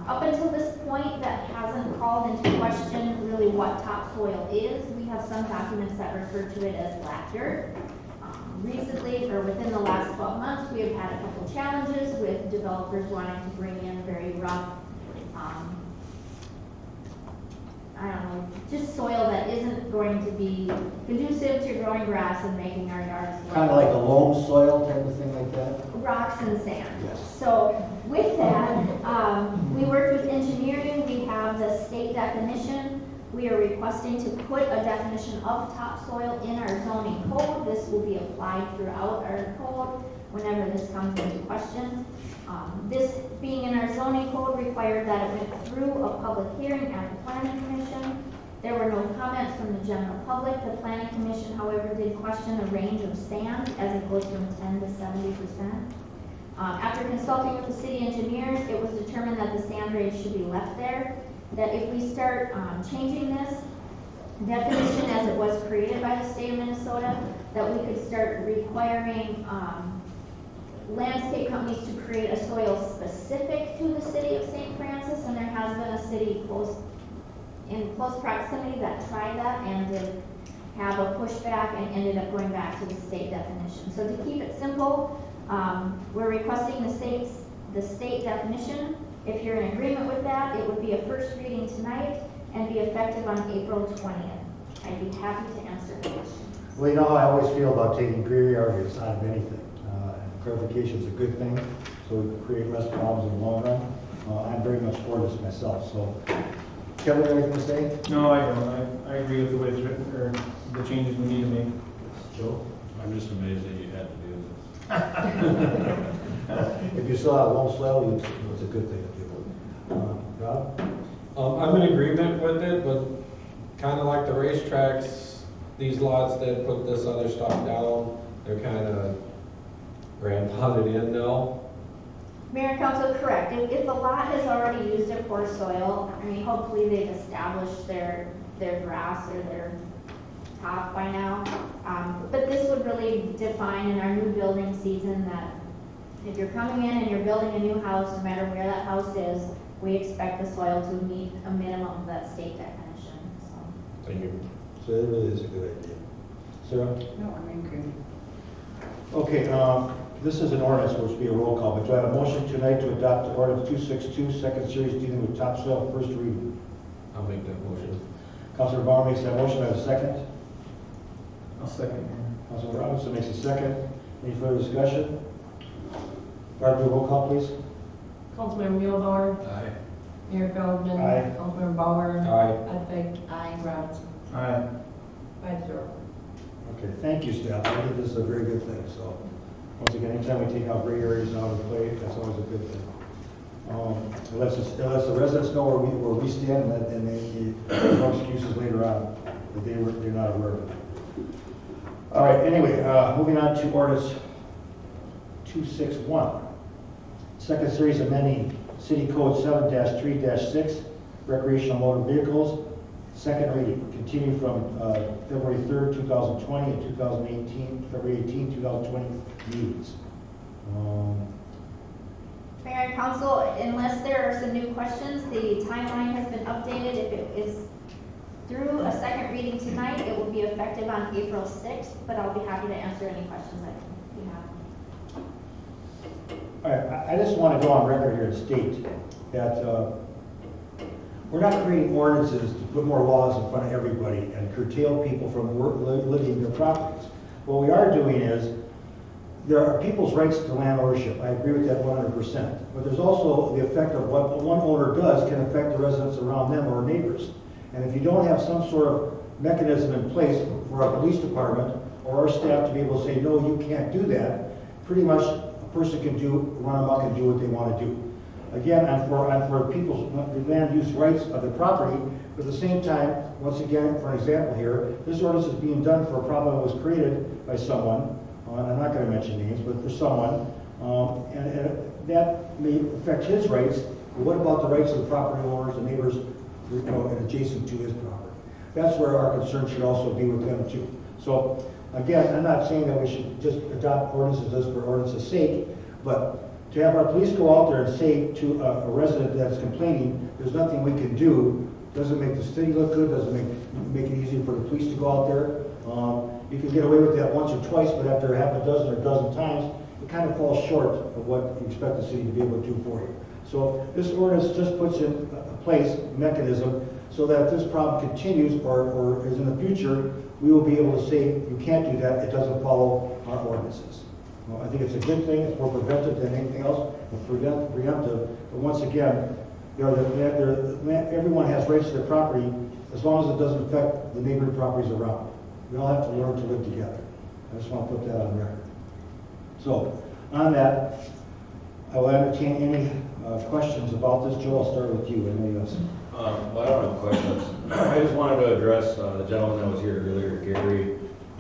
Up until this point, that hasn't called into question really what topsoil is. We have some documents that refer to it as black dirt. Recently, or within the last 12 months, we have had a couple challenges with developers wanting to bring in very rough, I don't know, just soil that isn't going to be conducive to growing grass and making our yards look. Kind of like a loam soil type of thing like that? Rocks and sand. Yes. So with that, we worked with engineering. We have the state definition. We are requesting to put a definition of topsoil in our zoning code. This will be applied throughout our code whenever this comes into question. This being in our zoning code required that it went through a public hearing at the planning commission. There were no comments from the general public. The planning commission, however, did question the range of sand as it goes from 10 to 70%. After consulting with the city engineers, it was determined that the sand range should be left there. That if we start changing this definition as it was created by the state of Minnesota, that we could start requiring landscape companies to create a soil specific to the city of St. Francis, and there has been a city in close proximity that tried that and did have a pushback and ended up going back to the state definition. So to keep it simple, we're requesting the state definition. If you're in agreement with that, it would be a first reading tonight and be effective on April 20th. I'd be happy to answer questions. Well, you know how I always feel about taking gray areas out of anything. Clarification is a good thing, so we can create less problems in the long run. I'm very much for this myself, so. Kevin, anything to say? No, I don't. I agree with the way it's written, or the changes we need to make. Joe? I'm just amazed that you had to do this. If you still have loam soil, it's a good thing to do. Rob? I'm in agreement with it, but kind of like the racetracks, these lots that put this other stuff down, they're kind of grandfathered in now. Mayor and Council, correct. If the lot has already used it for soil, I mean, hopefully they've established their grass or their top by now. But this would really define in our new building season that if you're coming in and you're building a new house, no matter where that house is, we expect the soil to meet a minimum of that state definition, so. Thank you. So that really is a good idea. Sarah? No, I'm in agreement. Okay, this is an ordinance, which will be a roll call, but do I have a motion tonight to adopt ordinance 262, second series dealing with topsoil, first reading? I'll make that motion. Councilor Bauer makes that motion. I have a second. I'll second. Councilor Robinson makes a second. Any further discussion? Barb, do a roll call, please. Councilmember Muehlbauer. Aye. Mayor Feldman. Aye. Councilmember Bauer. Aye. Edvig. Aye. Robinson. Aye. 5-0. Okay, thank you, staff. I think this is a very good thing, so. Once again, anytime we take out gray areas out of the play, that's always a good thing. It lets the residents know where we stand, and they no excuses later on that they're not aware of it. All right, anyway, moving on to ordinance 261. Second series amending City Code 7-3-6, recreational motor vehicles. Second reading, continue from February 3rd, 2020 and 2018, February 18th, 2020 meetings. Mayor and Council, unless there are some new questions, the timeline has been updated. If it is through a second reading tonight, it will be effective on April 6th, but I'll be happy to answer any questions that you have. All right, I just want to go on record here and state that we're not creating ordinances to put more laws in front of everybody and curtail people from living their properties. What we are doing is, there are people's rights to land ownership. I agree with that 100%. But there's also the effect of what one owner does can affect the residents around them or neighbors. And if you don't have some sort of mechanism in place for our police department or our staff to be able to say, no, you can't do that. Pretty much a person can run amok and do what they want to do. Again, and for people's land use rights of the property, but at the same time, once again, for an example here, this ordinance is being done for a problem that was created by someone, and I'm not going to mention names, but for someone, and that may affect his rights. But what about the rights of the property owners and neighbors, and adjacent to his property? That's where our concern should also be with them too. So again, I'm not saying that we should just adopt ordinances just for ordinance's sake, but to have our police go out there and say to a resident that's complaining, there's nothing we can do, doesn't make the city look good, doesn't make it easier for the police to go out there. You can get away with that once or twice, but after half a dozen or a dozen times, it kind of falls short of what you expect the city to be able to do for you. So this ordinance just puts in place a mechanism so that if this problem continues or is in the future, we will be able to say, you can't do that, it doesn't follow our ordinances. Well, I think it's a good thing, it's more preventive than anything else, it's preemptive. But once again, everyone has rights to their property as long as it doesn't affect the neighboring properties around. We all have to learn to live together. I just want to put that on record. So, on that, I will entertain any questions about this. Joe, I'll start with you. I know you have some. Well, I don't have questions. I just wanted to address the gentleman that was here earlier, Gary,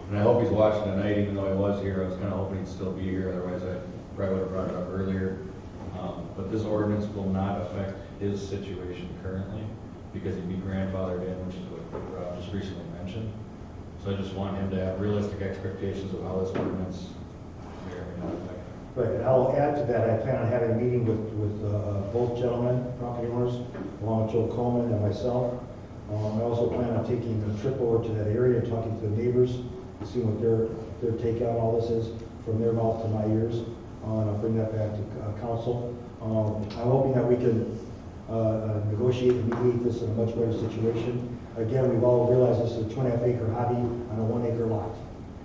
and I hope he's watching tonight, even though he was here. I was kind of hoping he'd still be here, otherwise I probably would have brought it up earlier. But this ordinance will not affect his situation currently because he'd be grandfathered in, which is what Rob just recently mentioned. So I just want him to have realistic expectations of how this ordinance may or may not affect him. Right, and I'll add to that, I plan on having a meeting with both gentlemen, property owners, along with Joe Coleman and myself. I also plan on taking a trip over to that area and talking to the neighbors, and seeing what their take on all this is, from their mouth to my ears, and I'll bring that back to council. I'm hoping that we can negotiate and mediate this in a much better situation. Again, we've all realized this is a 2.5 acre hobby on a 1 acre lot.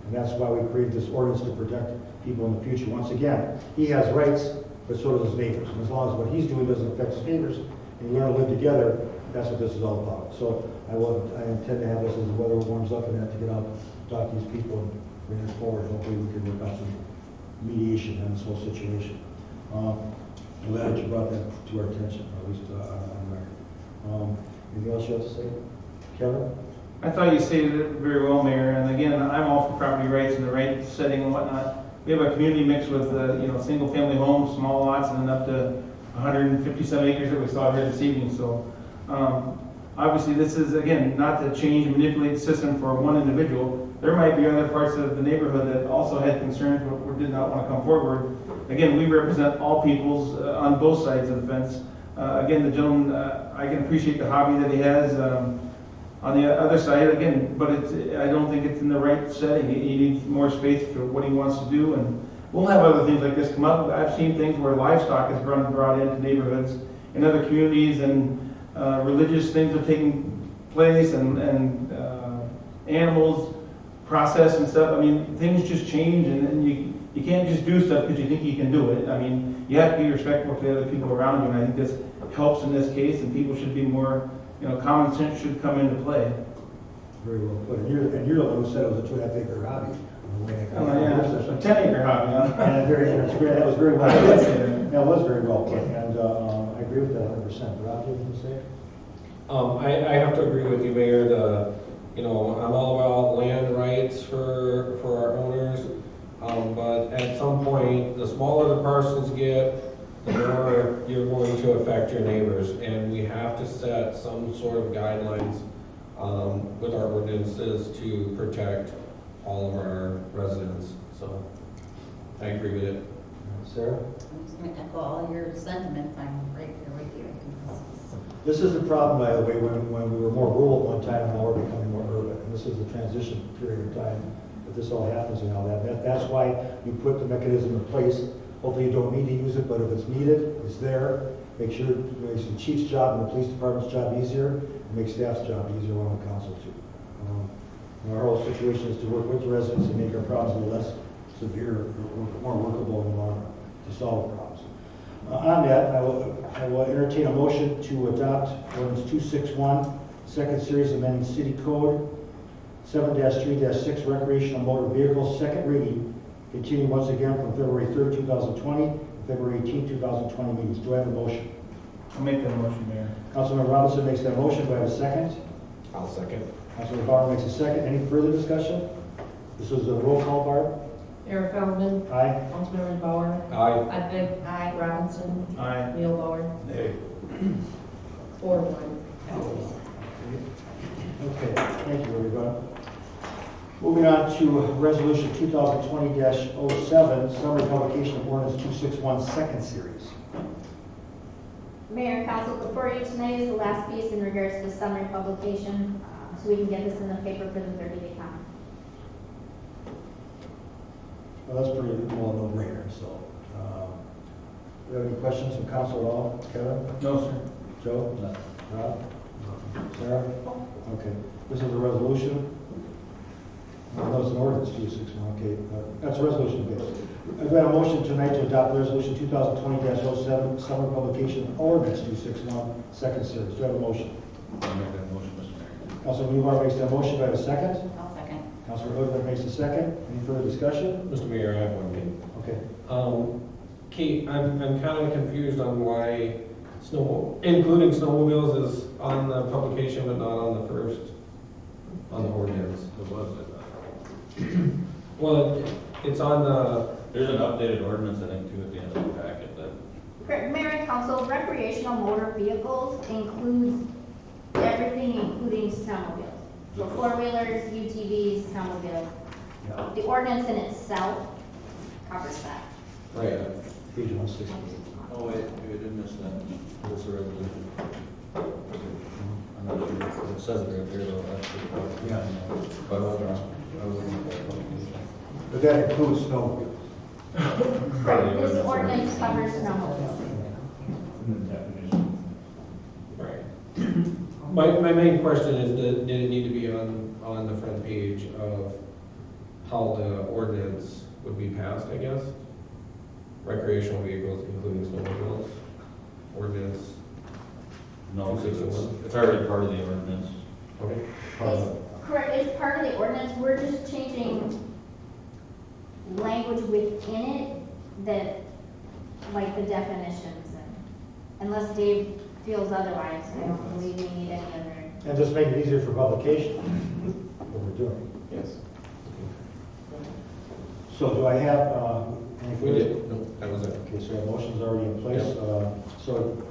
And that's why we created this ordinance to protect people in the future. Once again, he has rights, but so does his neighbors. And as long as what he's doing doesn't affect his neighbors, and you learn to live together, that's what this is all about. So I intend to have this as the weather warms up and that to get out, talk to these people and bring it forward. Hopefully we can work out some mediation on this whole situation. I'm glad that you brought that to our attention, or at least on record. Anything else you have to say? Kevin? I thought you stated it very well, Mayor, and again, I'm all for property rights and the right setting and whatnot. We have a community mix with, single family homes, small lots, and then up to 157 acres that we saw here this evening, so. Obviously, this is, again, not to change and manipulate the system for one individual. There might be other parts of the neighborhood that also had concerns but did not want to come forward. Again, we represent all peoples on both sides of the fence. Again, the gentleman, I can appreciate the hobby that he has. On the other side, again, but I don't think it's in the right setting. He needs more space for what he wants to do, and we'll have other things like this come up. I've seen things where livestock is brought into neighborhoods in other communities, and religious things are taking place, and animals processed and stuff. I mean, things just change, and you can't just do stuff because you think you can do it. I mean, you have to be respectful to the other people around you, and I think this helps in this case, and people should be more, common sense should come into play. Very well put. And you're the one who said it was a 2.5 acre hobby. Yeah, a 10 acre hobby. Huh? And that was very well put. That was very well put, and I agree with that 100%. Rob, do you have anything to say? I have to agree with you, Mayor. I'm all about land rights for our owners, but at some point, the smaller the parcels get, the more you're going to affect your neighbors, and we have to set some sort of guidelines with our ordinances to protect all of our residents. So I agree with it. Sarah? I'm just going to echo all your sentiments. I'm right there with you. This is the problem, by the way, when we were more rural at one time and now we're becoming more urban. And this is the transition period of time that this all happens and all that. That's why you put the mechanism in place. Hopefully you don't need to use it, but if it's needed, it's there. Make sure it makes the chief's job and the police department's job easier, and makes staff's job easier along with council too. Our whole situation is to work with the residents and make our problems a little less severe, or more workable in the long run to solve problems. On that, I will entertain a motion to adopt ordinance 261, second series amending city code 7-3-6 recreational motor vehicles, second reading, continuing once again from February 3rd, 2020, and February 18th, 2020 meetings. Do I have a motion? I'll make that motion, Mayor. Councilmember Robinson makes that motion. Do I have a second? I'll second. Councilmember Bauer makes a second. Any further discussion? This is a roll call, Barb. Mayor Feldman, Aye. Councilmember Bauer, Aye. Ludwig, Aye. Robinson, Aye. Mulebauer, Hey. 4-1. Okay, thank you, everybody. Moving on to Resolution 2020-07, summary publication of ordinance 261, second series. Mayor and council, before you tonight is the last piece in regards to summary publication, so we can get this in the paper for the 30-day comment. Well, that's pretty well no-brainer, so. Do you have any questions from council at all? Kevin? No, sir. Joe? Rob? Sarah? Okay, this is a resolution. No, it's an ordinance 261, okay. That's a resolution based. I've got a motion tonight to adopt resolution 2020-07, summer publication of ordinance 261, second series. Do I have a motion? I'll make that motion, Mr. Mayor. Councilor Newbar makes that motion. Do I have a second? I'll second. Councilor Hood makes a second. Any further discussion? Mr. Mayor, I have one thing. Okay. Kate, I'm kind of confused on why including snowmobiles is on the publication but not on the first, on the ordinance. What was it? Well, it's on the, There's an updated ordinance, I think, too, at the end of the packet that. Correct. Mayor and council, recreational motor vehicles includes everything, including snowmobiles. So four-wheelers, UTVs, snowmobiles. Yeah. The ordinance in itself covers that. right, Page 168. Oh, wait, we did miss that. What's the resolution? I'm not sure, it says it right there, though, that's. Yeah. But I was looking at that publication. But that includes snowmobiles. Correct. This ordinance covers snowmobiles. right. My main question is, did it need to be on the front page of how the ordinance would be passed, I guess? Recreational vehicles, including snowmobiles, ordinance. No, because it's already part of the ordinance. Okay. Correct, it's part of the ordinance, we're just changing language within it that, like the definitions, and unless Dave feels otherwise, I don't believe we need any other. And just make it easier for publication, what we're doing. Yes. So do I have, any We further? did, no, that was it. Okay, so our motion's already in place. So,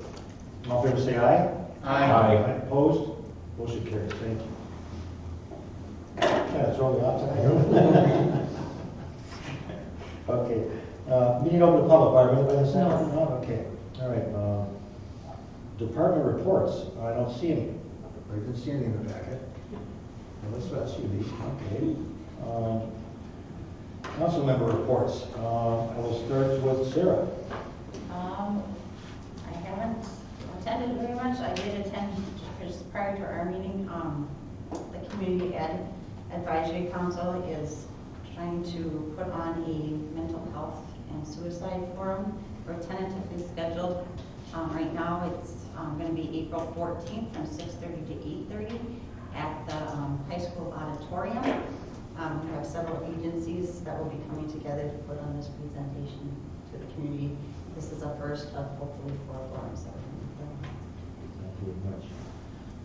all in favor, say aye. Aye. Opposed? Motion carries. Thank you. Yeah, it's only off tonight. Okay. Meeting open to public, Barb, anybody this afternoon? No. Okay. All right. Department reports. I don't see any. I didn't see anything in the packet. Well, that's you, these. Okay. Council member reports. I will start with Sarah. I haven't attended very much. I did attend just prior to our meeting. The Community Advisory Council is trying to put on a mental health and suicide forum. We're tentatively scheduled. Right now, it's going to be April 14th from 6:30 to 8:30 at the high school auditorium. We have several agencies that will be coming together to put on this presentation to the community. This is a first of hopefully 4 forums that we're going to put on. Thank you very much.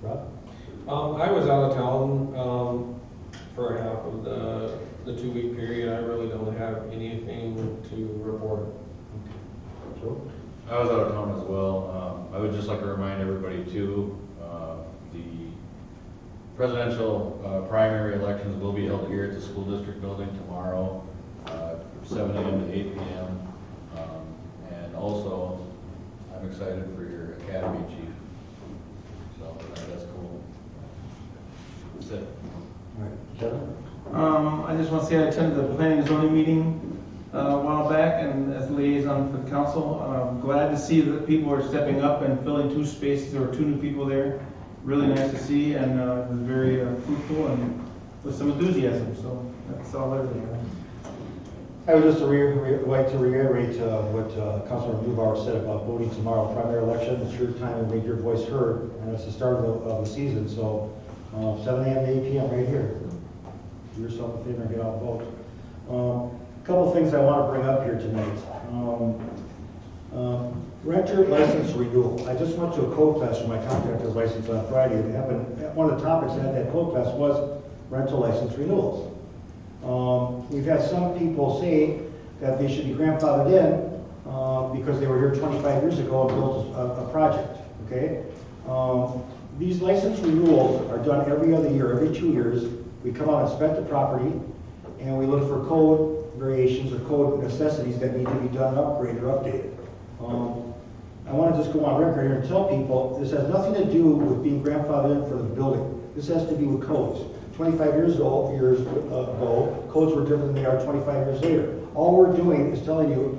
Rob? I was out of town for half of the 2-week period. I really don't have anything to report. Joe? I was out of town as well. I would just like to remind everybody too, the presidential primary elections will be held here at the school district building tomorrow, 7 a.m. to 8 p.m. And also, I'm excited for your academy chief. So that's cool. That's it. All right. Kevin? I just want to say I attended the planning and zoning meeting a while back, and as liaison for the council, I'm glad to see that people are stepping up and filling 2 spaces. There were 2 new people there. Really nice to see, and it was very fruitful and with some enthusiasm. So that's all everything. I would just like to reiterate what Councilor Neubauer said about voting tomorrow, primary election. It's your time to make your voice heard, and it's the start of the season. So 7 a.m. to 8 p.m. right here. do yourself a favor and get out and vote. Couple things I want to bring up here tonight. Renter license renewal. I just went to a code class for my contractor's license on Friday, and one of the topics at that code class was rental license renewals. We've had some people say that they should be grandfathered in because they were here 25 years ago and built a project, okay? These license renewals are done every other year, every 2 years. We come out and inspect the property, and we look for code variations or code necessities that need to be done, upgraded or updated. I want to just go on record here and tell people this has nothing to do with being grandfathered in for the building. This has to do with codes. 25 years ago, codes were different than they are 25 years later. All we're doing is telling you,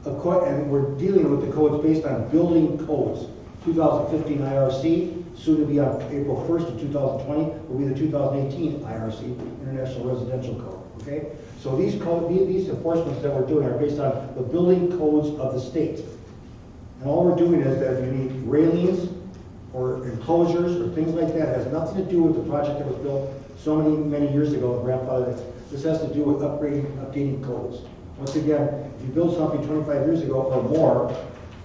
and we're dealing with the codes based on building codes. 2015 IRC, soon to be on April 1st of 2020, will be the 2018 IRC, International Residential Code, okay? So these enforcements that we're doing are based on the building codes of the state. And all we're doing is that if you need railings or enclosures or things like that, it has nothing to do with the project that was built so many years ago, grandfather. This has to do with updating codes. Once again, if you build something 25 years ago or more,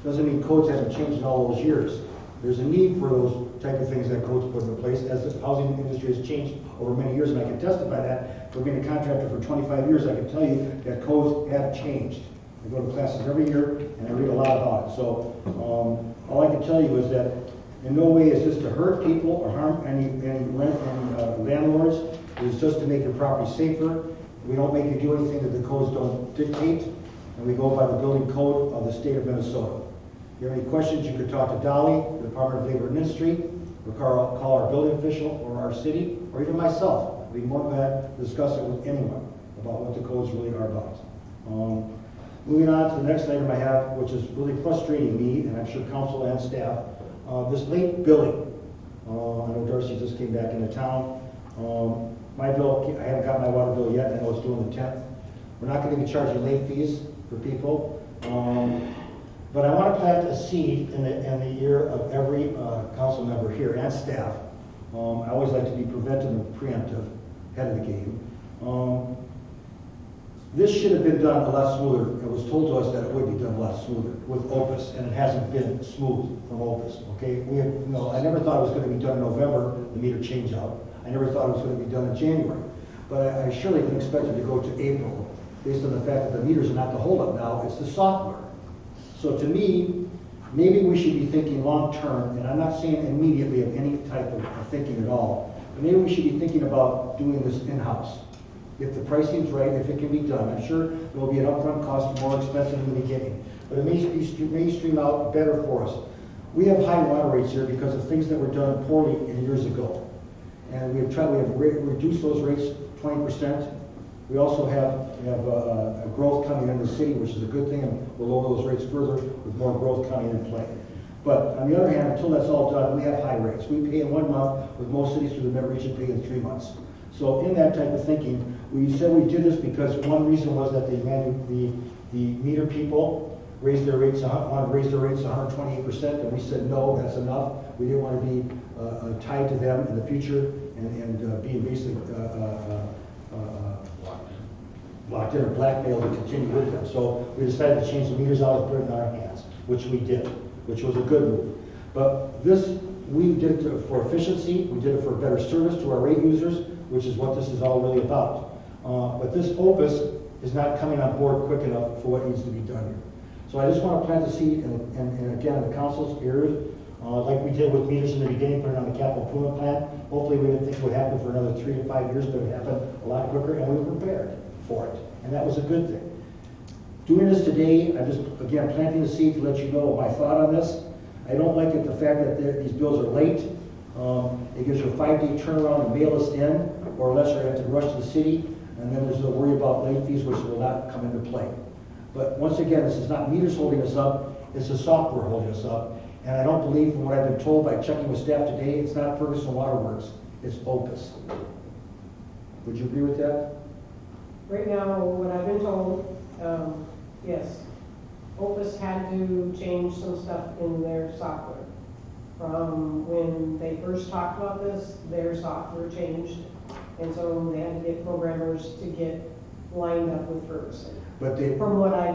doesn't mean codes haven't changed in all those years. There's a need for those type of things that codes put into place as the housing industry has changed over many years, and I can testify that. For being a contractor for 25 years, I can tell you that codes have changed. I go to classes every year, and I read a lot about it. So all I can tell you is that in no way is this to hurt people or harm any landlords. It's just to make your property safer. We don't make you do anything that the codes don't dictate, and we go by the building code of the state of Minnesota. If you have any questions, you could talk to Dolly, the Department of Labor and Industry, or call our building official or our city, or even myself. I'd be more than glad to discuss it with anyone about what the codes really are about. Moving on to the next item I have, which is really frustrating me, and I'm sure council and staff, this late billing. I know Darcy just came back into town. My bill, I haven't got my water bill yet. I know it's due on the 10th. We're not going to be charging late fees for people. But I want to plant a seed in the ear of every council member here and staff. I always like to be preventive and preemptive, head of the game. This should have been done a lot smoother. It was told to us that it would be done a lot smoother with Opus, and it hasn't been smooth from Opus. Okay, I never thought it was going to be done in November, the meter change out. I never thought it was going to be done in January, but I surely didn't expect it to go to April, based on the fact that the meters are not the holdup now; it's the software. So to me, maybe we should be thinking long term, and I'm not saying immediately of any type of thinking at all, but maybe we should be thinking about doing this in-house. If the pricing is right, if it can be done, I'm sure there will be an upfront cost, more expensive in the beginning, but it may stream out better for us. We have high water rates here because of things that were done poorly years ago, and we have reduced those rates 20%. We also have a growth coming in the city, which is a good thing, and we'll lower those rates further with more growth coming in play. But on the other hand, until that's all done, we have high rates. We pay in 1 month, with most cities through the Met region pay in 3 months. So in that type of thinking, we said we did this because one reason was that the meter people wanted to raise their rates 128%, and we said no, that's enough. We didn't want to be tied to them in the future and being basically locked in or blackmailed to continue with them. So we decided to change the meters out and put it in our hands, which we did, which was a good move. But this, we did it for efficiency, we did it for better service to our rate users, which is what this is all really about. But this Opus is not coming on board quick enough for what needs to be done here. So I just want to plant the seed, and again, in the council's ears, like we did with meters in the beginning, put it on the capital improvement plan. Hopefully we didn't think it would happen for another 3 to 5 years, but it happened a lot quicker, and we were prepared for it, and that was a good thing. Doing this today, I'm just, again, planting the seed to let you know my thought on this. I don't like the fact that these bills are late. It gives you a 5-day turnaround to mail us in, or unless you have to rush to the city, and then there's no worry about late fees, which will not come into play. But once again, this is not meters holding us up, it's the software holding us up. And I don't believe, from what I've been told by checking with staff today, it's not Ferguson Waterworks, it's Opus. Would you agree with that? Right now, what I've been told, yes, Opus had to change some stuff in their software. From when they first talked about this, their software changed, And so they had to get programmers to get lined up with Ferguson. But they, From what I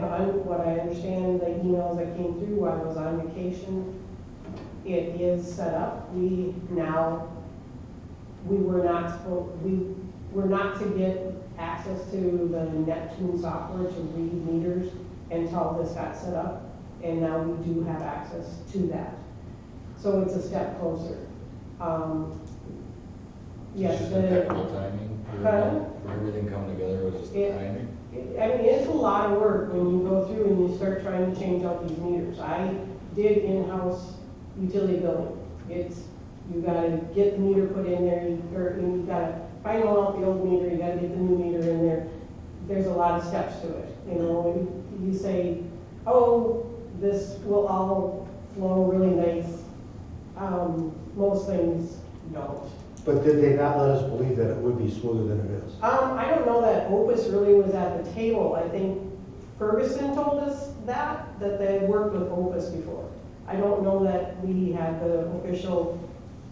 understand, the emails that came through while I was on vacation, it is set up. We were not to get access to the Neptune software to read meters until this got set up, and now we do have access to that. So it's a step closer. Yes, It's just the technical timing for everything coming together, was just the timing? I mean, it's a lot of work when you go through and you start trying to change out these meters. I did in-house utility billing. You gotta get the meter put in there, you gotta final out the old meter, you gotta get the new meter in there. There's a lot of steps to it. You know, you say, oh, this will all flow really nice. Most things don't. but did they not let us believe that it would be smoother than it is? I don't know that Opus really was at the table. I think Ferguson told us that they had worked with Opus before. I don't know that we had the official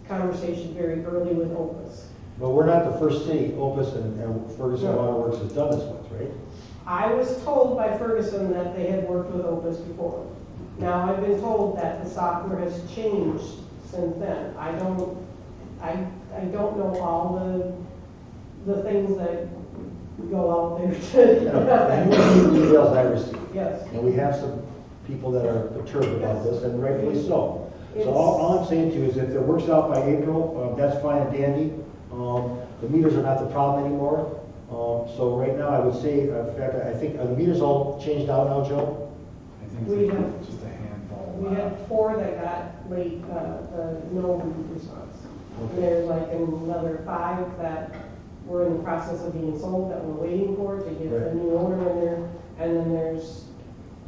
conversation very early with Opus. But we're not the first city Opus and Ferguson No. Water Works has done this with, right? I was told by Ferguson that they had worked with Opus before. Now, I've been told that the software has changed since then. I don't know all the things that go out there And to. you emails I received. Yes. And we have some people that are perturbed about this, and rightfully so. It's- So all I'm saying to you is if it works out by April, that's fine and dandy. The meters are not the problem anymore. So right now, I would say, in fact, I think, are the meters all changed out now, Joe? I think We it's have- just a handful. We had 4 that got late, no response. And there's like another 5 that were in the process of being sold that we're waiting for to get the Right. new owner in there. And then there's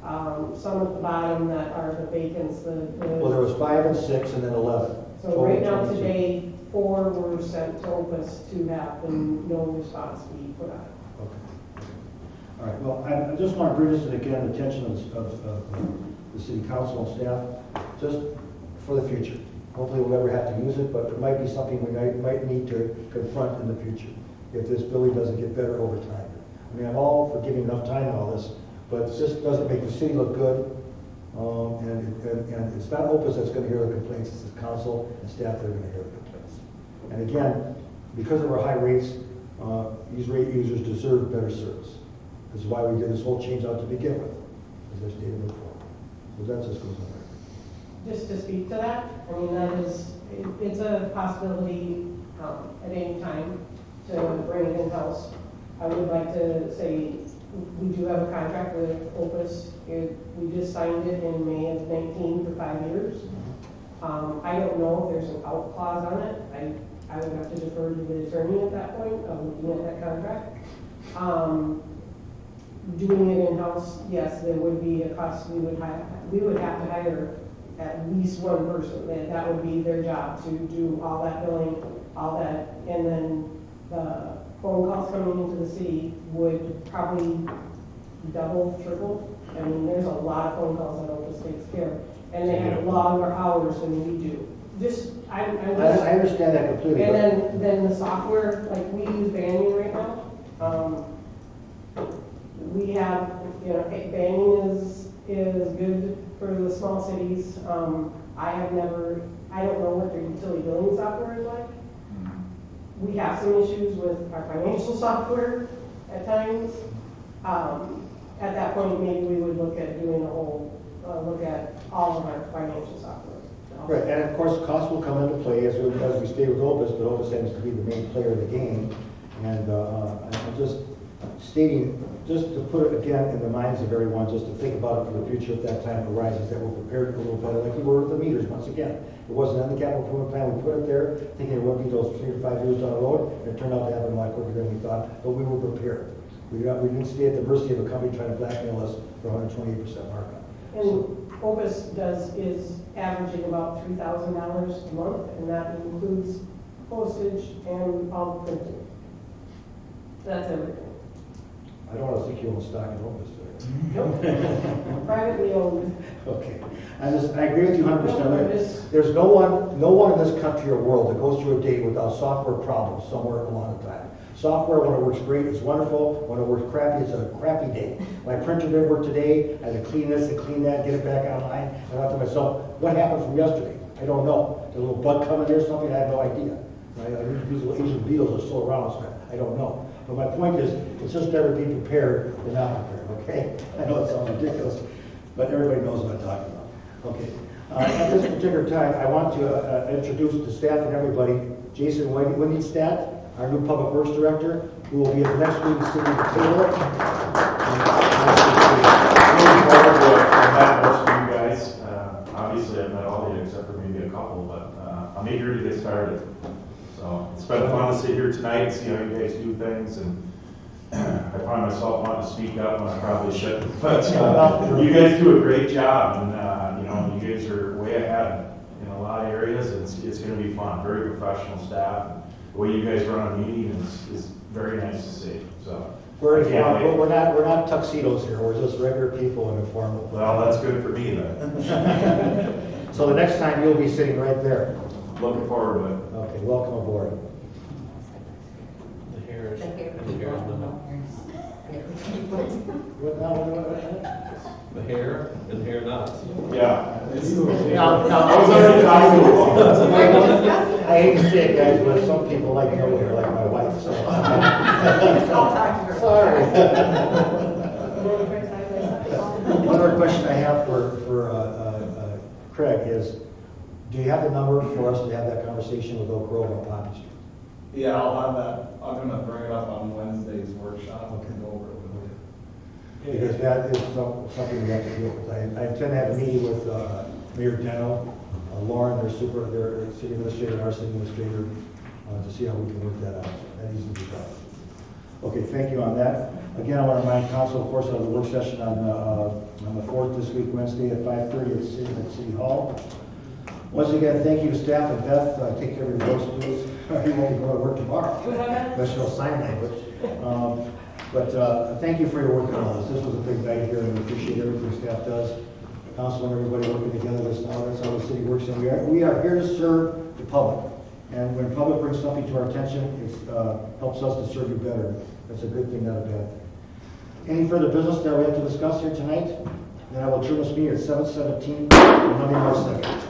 some at the bottom that are the vacants, Well, there was 5 and 6 and then 11. So right now, 22. today, 4 were sent to Opus to have the no response be put on. Okay. All right, well, I just want to bring this to, again, the attention of the city council and staff, just for the future. Hopefully we'll never have to use it, but it might be something we might need to confront in the future if this building doesn't get better over time. I mean, I'm all for giving enough time and all this, but it just doesn't make the city look good. And it's not Opus that's going to hear the complaints, it's the council and staff that are going to hear the complaints. And again, because of our high rates, these rate users deserve better service. This is why we did this whole change out to begin with, as I stated before. So that just goes on there. Just to speak to that, I mean, it's a possibility at any time to bring it in-house. I would like to say we do have a contract with Opus. We just signed it in May of 19 for 5 years. I don't know if there's an out clause on it. I would have to defer to the attorney at that point of looking at that contract. Doing it in-house, yes, there would be a cost. We would have to hire at least one person. That would be their job to do all that billing, all that, and then the phone calls coming into the city would probably double, triple. I mean, there's a lot of phone calls that Opus takes care of, and they have longer hours than we do. I understand that completely. And then the software, like we use Banyan right now. We have, Banyan is good for the small cities. I don't know what their utility billing software is like. We have some issues with our financial software at times. At that point, maybe we would look at doing look at all of our financial software. Right, and of course, cost will come into play as we stay with Opus, but Opus seems to be the main player of the game. And I'm just stating, just to put it again in the minds of everyone, just to think about it for the future if that time arises, that we're prepared a little better, like we were with the meters once again. It wasn't in the capital improvement plan, we put it there, thinking it would be those 3 to 5 years down the road, and it turned out to happen a lot quicker than we thought, but we were prepared. We didn't stay at the mercy of a company trying to blackmail us for 128% markup. And Opus is averaging about $3,000 a month, and that includes postage and all the printing. That's everything. I don't want to think you own stock in Opus there. Privately owned. Okay, I agree with you 100%. There's no one in this country or world that goes through a day without software problems somewhere along the time. Software, when it works great, is wonderful. When it works crappy, it's a crappy day. My printer didn't work today. I had to clean this and clean that, get it back online. And I thought to myself, what happened from yesterday? I don't know. Did a little bug come in there or something? I have no idea. Right? These little Asian beetles are still around, so I don't know. But my point is, it's just better to be prepared than not prepared, okay? I know it sounds ridiculous, but everybody knows what I'm talking about. Okay. At this particular time, I want to introduce the staff and everybody, Jason Winningstat, our new Public Works Director, who will be at the next meeting sitting at the table. Looking forward to met most of you guys. Obviously, I've met all of you except for maybe a couple, but I'm eager to get started. So it's been fun to sit here tonight and see how you guys do things, and I find myself wanting to speak up when I probably shouldn't. But you guys do a great job, and you guys are way ahead in a lot of areas. It's going to be fun. Very professional staff. The way you guys run a meeting is very nice to see. So We're not tuxedos here. We're just regular people in a formal. well, that's good for me then. So the next time you'll be sitting right there. Looking forward to it. Okay, welcome aboard. The hair is, The hair. the hair is not. The hair and the hair knots. Yeah. I was already talking about. I hate to say it, guys, but some people like no hair, like my wife. So. Sorry. One other question I have for Craig is, do you have the number for us to have that conversation with Oak Grove on Poppy Street? Yeah, I'll have that, I'm gonna bring it up on Wednesday's workshop, I can go over it with you. Because that is something we have to deal with. I intend to have a meeting with Mayor Deno, Lauren, their city administrator, and our city administrator, to see how we can work that out. That needs to be done. Okay, thank you on that. Again, I want to remind council, of course, of the work session on the 4th this week, Wednesday at 5:30 at City Hall. Once again, thank you to staff and Beth. Take care of your voice, please. You won't be going to work tomorrow. Unless you'll sign language. But thank you for your work on all this. This was a big night here, and we appreciate everything staff does. Council and everybody working together. That's how the city works. And we are here to serve the public. And when the public brings something to our attention, it helps us to serve you better. That's a good thing, not a bad thing. Any further business that we have to discuss here tonight? Then I will turn this meeting at 7:17 on Monday, March 2nd.